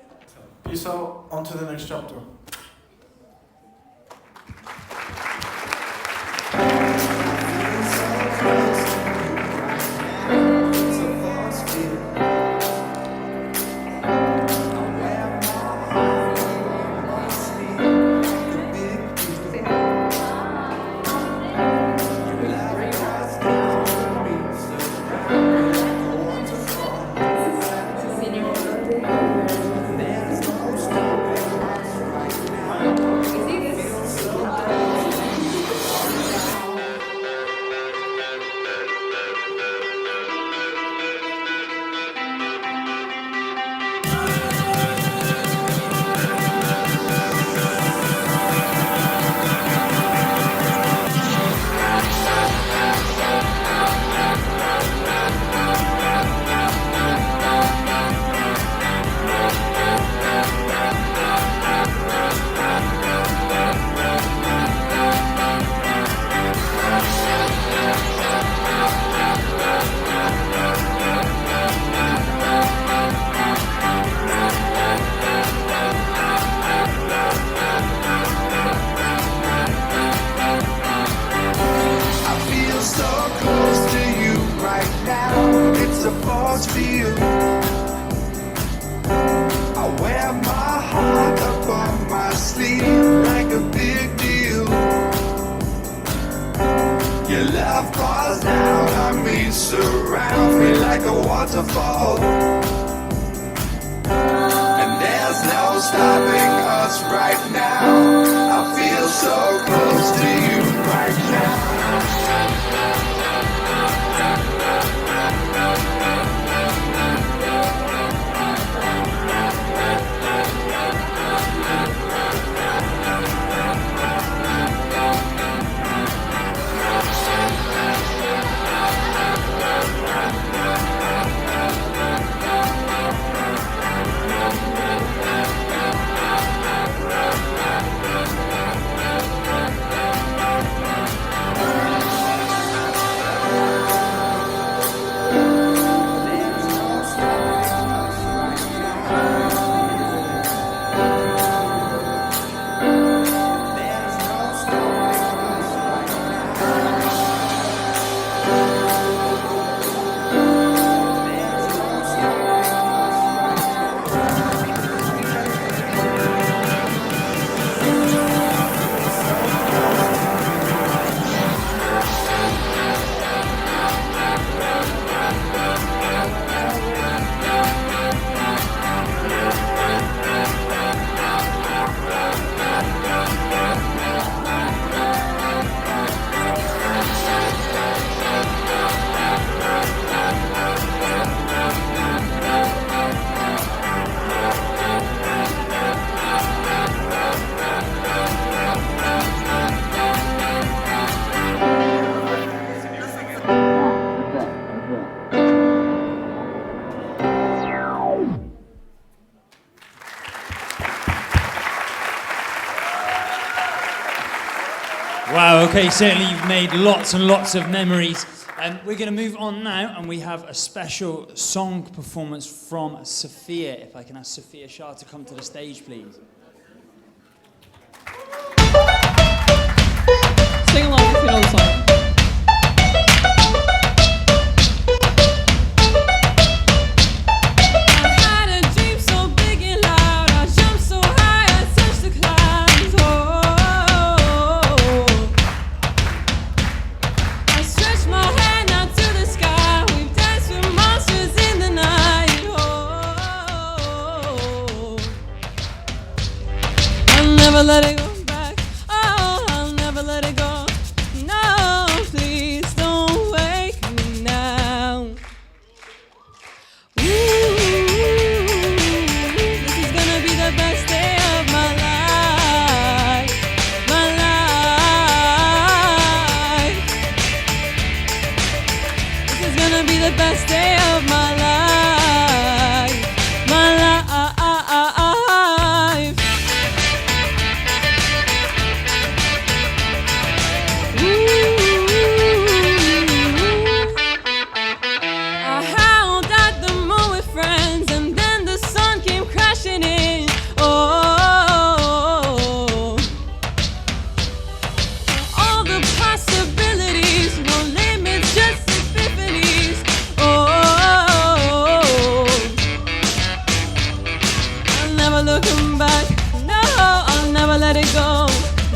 S6: Peace out. On to the next chapter.
S23: Surround me like a waterfall, and there's no stopping us right now. I feel so close to you right now.
S1: Okay, certainly you've made lots and lots of memories. We're going to move on now, and we have a special song performance from Sophia. If I can ask Sophia Shah to come to the stage, please.
S7: Sing along if you know the song.
S17: Never let it go back. Oh, I'll never let it go. No, please don't wake me now. Ooh, this is gonna be the best day of my life. My life. This is gonna be the best day of my life. My life. Looking back, no, I'll never let it go.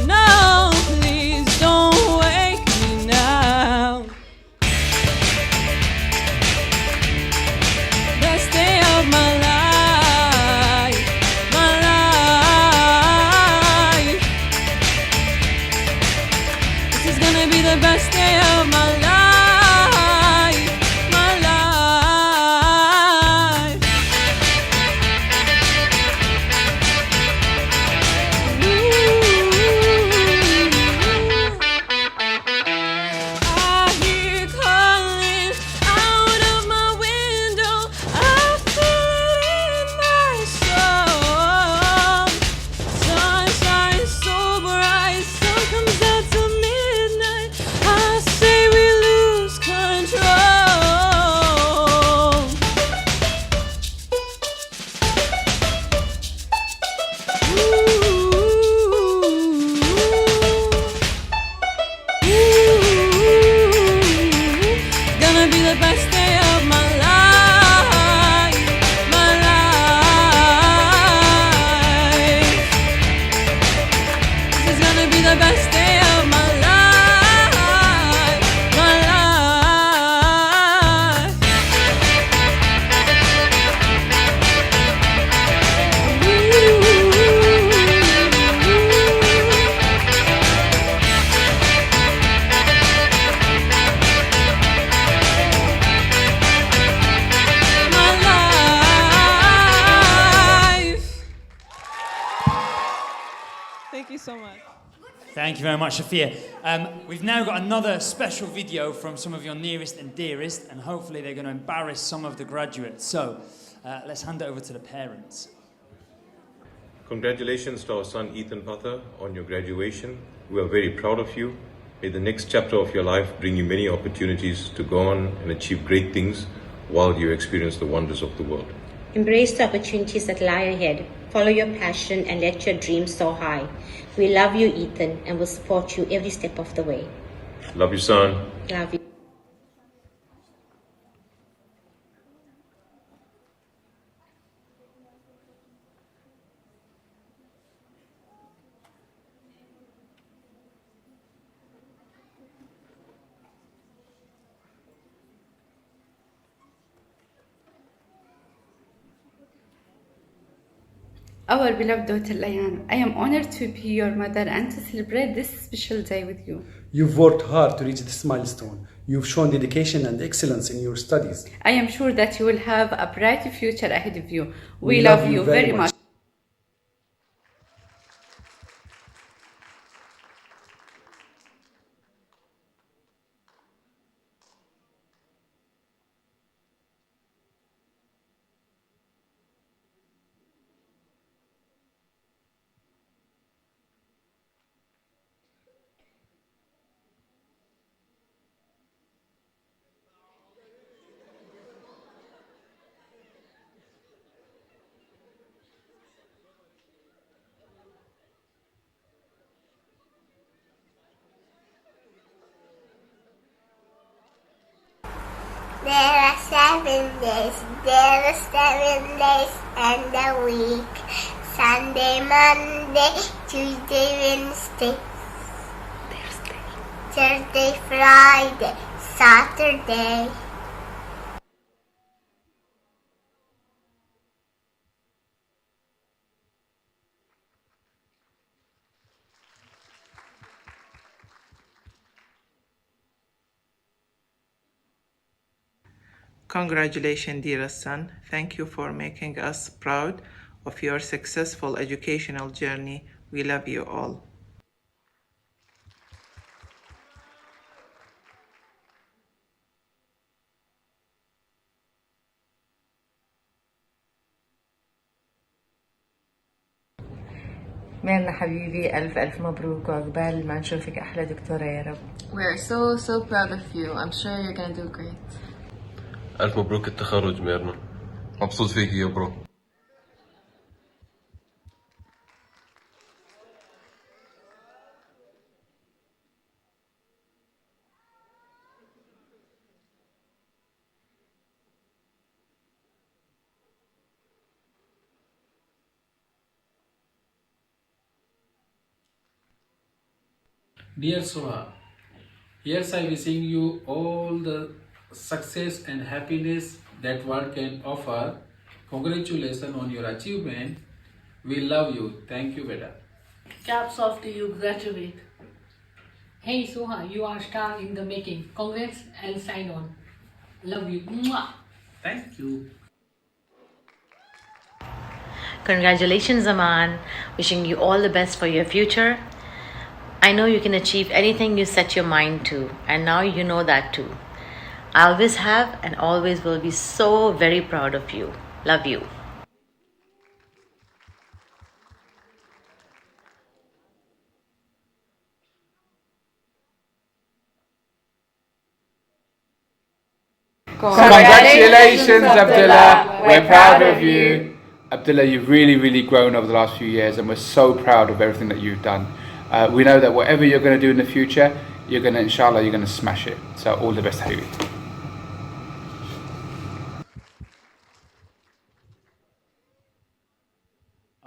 S17: No, please don't wake me now. Best day of my life, my life. This is gonna be the best day of my life. Thank you so much.
S1: Thank you very much, Sophia. We've now got another special video from some of your nearest and dearest, and hopefully they're going to embarrass some of the graduates. So let's hand it over to the parents.
S19: Congratulations to our son Ethan Patha on your graduation. We are very proud of you. May the next chapter of your life bring you many opportunities to go on and achieve great things while you experience the wonders of the world.
S21: Embrace the opportunities that lie ahead. Follow your passion and let your dreams soar high. We love you, Ethan, and will support you every step of the way.
S19: Love you, son.
S21: Love you.
S27: Our beloved daughter Layan, I am honored to be your mother and to celebrate this special day with you.
S22: You've worked hard to reach this milestone. You've shown dedication and excellence in your studies.
S27: I am sure that you will have a bright future ahead of you. We love you very much.
S2: There are 7 days. There are 7 days and a week. Sunday, Monday, Tuesday, Wednesday, Thursday, Friday, Saturday.
S3: Congratulations, dearest son. Thank you for making us proud of your successful educational journey. We love you all.
S4: ميرنا حبيبي ألف مبروك وعقبال ما نشوفك أحلى دكتورة يا رب.
S8: We're so proud of you. I'm sure you're gonna do great.
S18: ألف مبروك التخرج ميرنا. مبسوط فيك يا برو.
S12: Dear Suha, here's I wishing you all the success and happiness that world can offer. Congratulations on your achievement. We love you. Thank you, beta.
S25: Caps off to you, graduate.
S26: Hey Suha, you are star in the making. Congrats and sign on. Love you. Mwah.
S12: Thank you.
S21: Congratulations, Aman. Wishing you all the best for your future. I know you can achieve anything you set your mind to, and now you know that too. I always have and always will be so very proud of you. Love you.
S28: Congratulations, Abdullah. We're proud of you. Abdullah, you've really grown over the last few years, and we're so proud of everything that you've done. We know that whatever you're going to do in the future, you're going to, inshallah, you're going to smash it. So all the best, Habibi.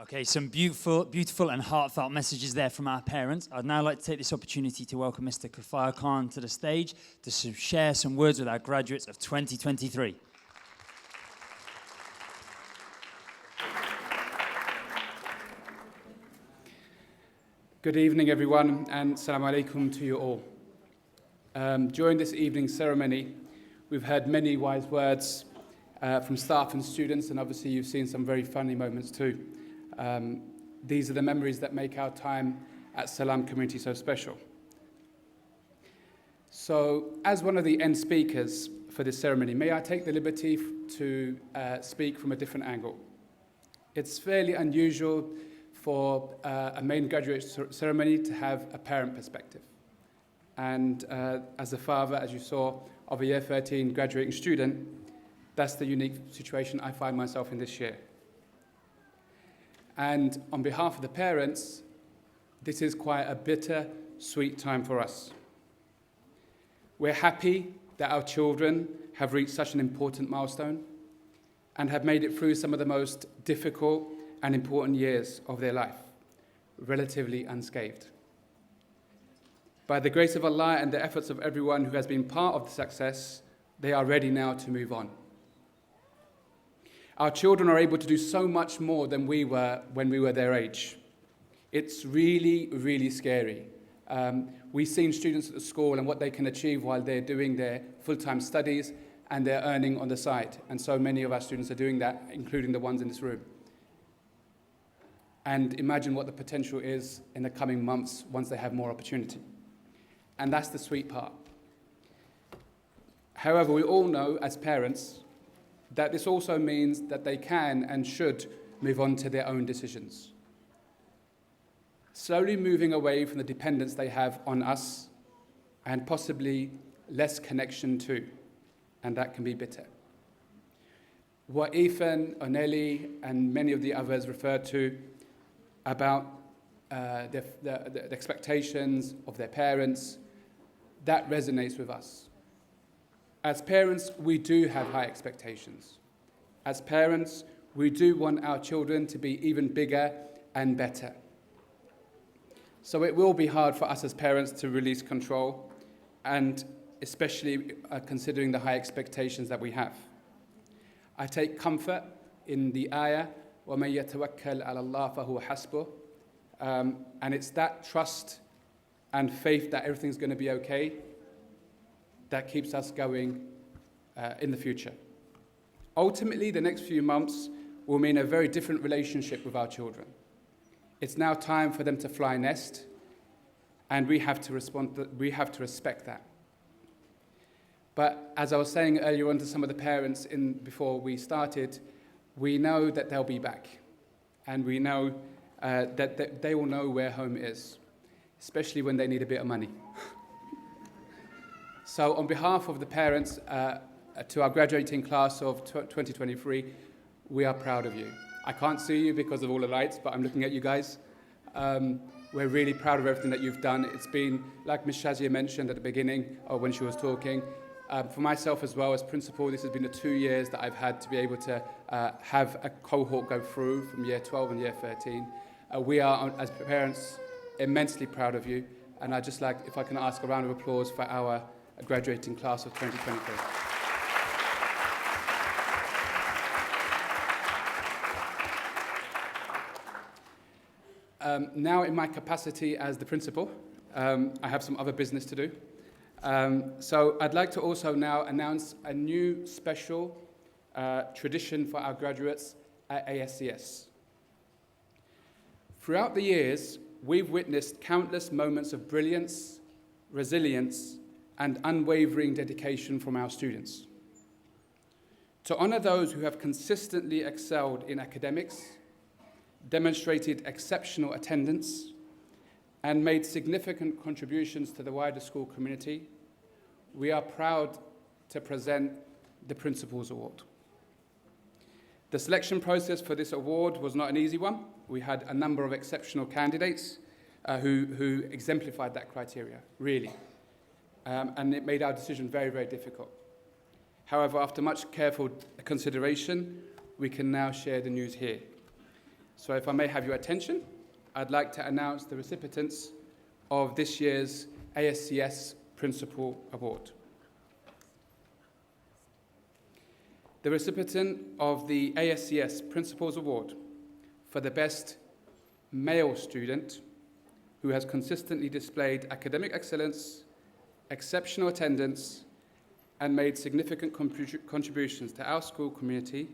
S1: Okay, some beautiful and heartfelt messages there from our parents. I'd now like to take this opportunity to welcome Mr. Kafaya Khan to the stage to share some words with our graduates of 2023.
S29: Good evening, everyone, and Assalamu alaikum to you all. During this evening's ceremony, we've heard many wise words from staff and students, and obviously you've seen some very funny moments too. These are the memories that make our time at Salam Community so special. So, as one of the end speakers for this ceremony, may I take the liberty to speak from a different angle. It's fairly unusual for a main graduate ceremony to have a parent perspective. And as a father, as you saw, of a year 13 graduating student, that's the unique situation I find myself in this year. And on behalf of the parents, this is quite a bitter, sweet time for us. We're happy that our children have reached such an important milestone and have made it through some of the most difficult and important years of their life, relatively unscathed. By the grace of Allah and the efforts of everyone who has been part of the success, they are ready now to move on. Our children are able to do so much more than we were when we were their age. It's really scary. We've seen students at the school and what they can achieve while they're doing their full-time studies and they're earning on the side. And so many of our students are doing that, including the ones in this room. And imagine what the potential is in the coming months once they have more opportunity. And that's the sweet part. However, we all know as parents that this also means that they can and should move on to their own decisions. Slowly moving away from the dependence they have on us and possibly less connection to, and that can be bitter. What Ethan, Oneli, and many of the others referred to about the expectations of their parents, that resonates with us. As parents, we do have high expectations. As parents, we do want our children to be even bigger and better. So it will be hard for us as parents to release control, and especially considering the high expectations that we have. I take comfort in the ayah, وَمَن يَتَوَكَّلْ عَلَى اللَّهِ فَهُوَ حَسْبُهُ, and it's that trust and faith that everything's going to be okay that keeps us going in the future. Ultimately, the next few months will mean a very different relationship with our children. It's now time for them to fly nest, and we have to respect that. But as I was saying earlier on to some of the parents before we started, we know that they'll be back, and we know that they will know where home is, especially when they need a bit of money. So on behalf of the parents to our graduating class of 2023, we are proud of you. I can't see you because of all the lights, but I'm looking at you guys. We're really proud of everything that you've done. It's been, like Ms. Shazia mentioned at the beginning, or when she was talking, for myself as well as principal, this has been the 2 years that I've had to be able to have a cohort go through from year 12 and year 13. We are, as parents, immensely proud of you, and I'd just like, if I can ask a round of applause for our graduating class of 2023. Now in my capacity as the principal, I have some other business to do. So I'd like to also now announce a new special tradition for our graduates at ASCS. Throughout the years, we've witnessed countless moments of brilliance, resilience, and unwavering dedication from our students. To honor those who have consistently excelled in academics, demonstrated exceptional attendance, and made significant contributions to the wider school community, we are proud to present the Principals Award. The selection process for this award was not an easy one. We had a number of exceptional candidates who exemplified that criteria, really. And it made our decision very, very difficult. However, after much careful consideration, we can now share the news here. So if I may have your attention, I'd like to announce the recipients of this year's ASCS Principal Award. The recipient of the ASCS Principals Award for the best male student who has consistently displayed academic excellence, exceptional attendance, and made significant contributions to our school community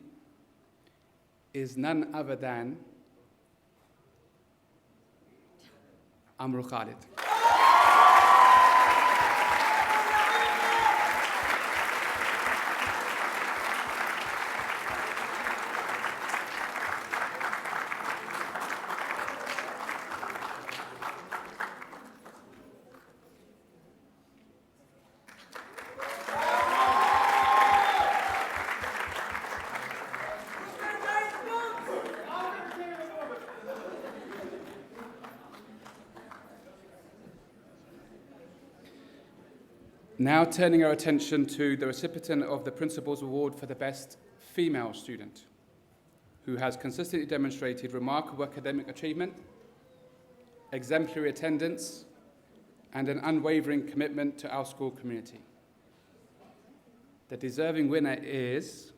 S29: is none other than Amru Khalid. Now turning our attention to the recipient of the Principal's Award for the Best Female Student, who has consistently demonstrated remarkable academic achievement, exemplary attendance, and an unwavering commitment to our school community. The deserving winner is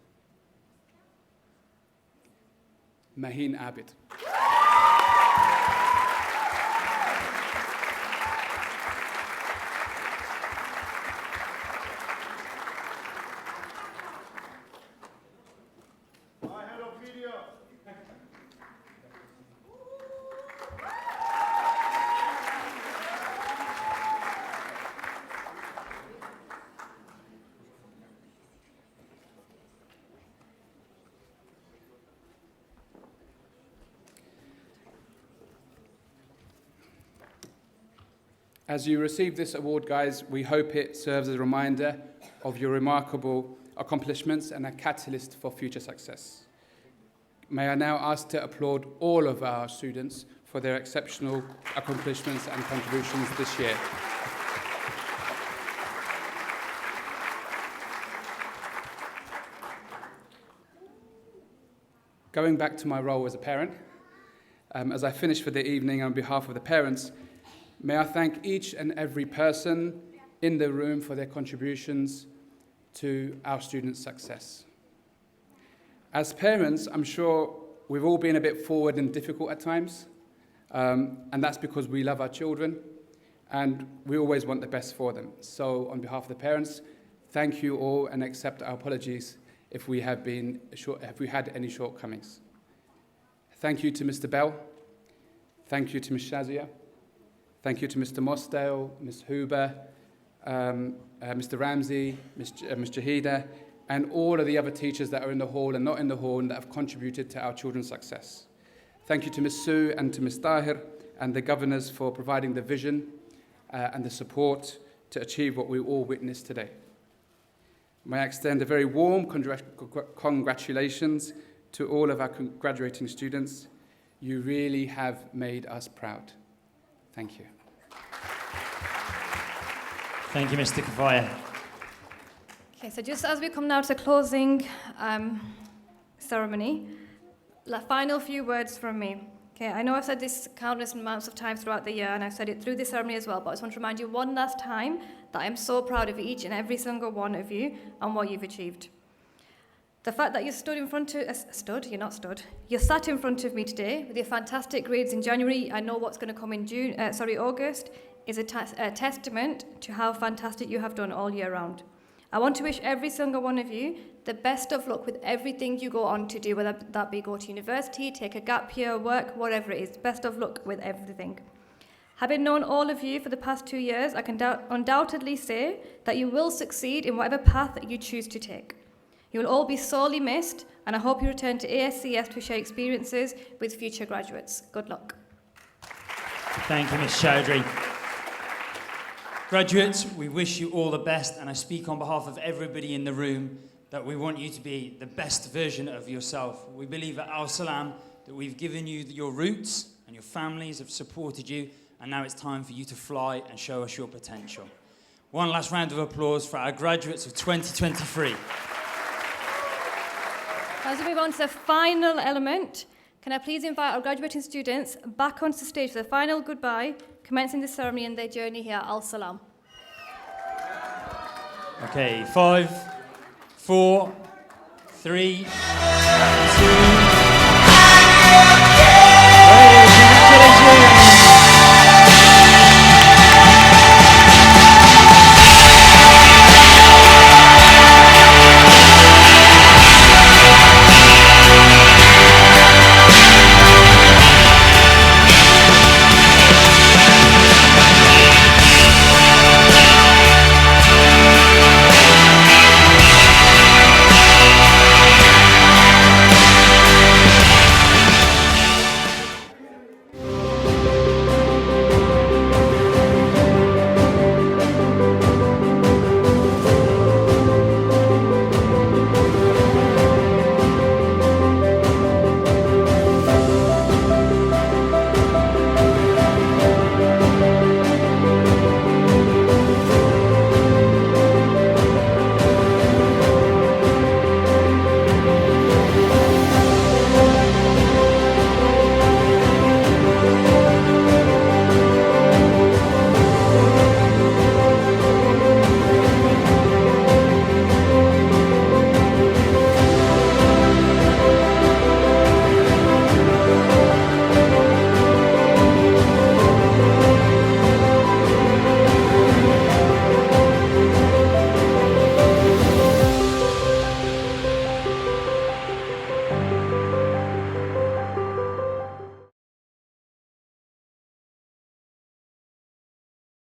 S29: Maheen Abid. As you receive this award, guys, we hope it serves as a reminder of your remarkable accomplishments and a catalyst for future success. May I now ask to applaud all of our students for their exceptional accomplishments and contributions this year. Going back to my role as a parent, as I finish for the evening on behalf of the parents, may I thank each and every person in the room for their contributions to our students' success. As parents, I'm sure we've all been a bit forward and difficult at times, and that's because we love our children and we always want the best for them. So on behalf of the parents, thank you all and accept our apologies if we had any shortcomings. Thank you to Mr. Bell. Thank you to Ms. Shazia. Thank you to Mr. Mosdale, Ms. Huber, Mr. Ramsey, Ms. Jahida, and all of the other teachers that are in the hall and not in the hall and that have contributed to our children's success. Thank you to Ms. Sue and to Ms. Tahir and the governors for providing the vision and the support to achieve what we all witnessed today. May I extend a very warm congratulations to all of our graduating students. You really have made us proud. Thank you.
S1: Thank you, Mr. Kafaya.
S5: Okay, so just as we come now to the closing ceremony, the final few words from me. Okay, I know I've said this countless amounts of times throughout the year, and I've said it through the ceremony as well, but I just want to remind you one last time that I'm so proud of each and every single one of you and what you've achieved. The fact that you sat in front of me today with your fantastic grades in January, I know what's going to come in August, is a testament to how fantastic you have done all year round. I want to wish every single one of you the best of luck with everything you go on to do, whether that be go to university, take a gap year, work, whatever it is. Best of luck with everything. Having known all of you for the past 2 years, I can undoubtedly say that you will succeed in whatever path that you choose to take. You will all be sorely missed, and I hope you return to ASCS to share experiences with future graduates. Good luck.
S1: Thank you, Ms. Chowdhury. Graduates, we wish you all the best, and I speak on behalf of everybody in the room that we want you to be the best version of yourself. We believe at Al Salam that we've given you your roots and your families have supported you, and now it's time for you to fly and show us your potential. One last round of applause for our graduates of 2023.
S5: As we move on to the final element, can I please invite our graduating students back onto the stage for the final goodbye, commencing the ceremony and their journey here at Al Salam.
S1: Okay, 5, 4, 3, 2...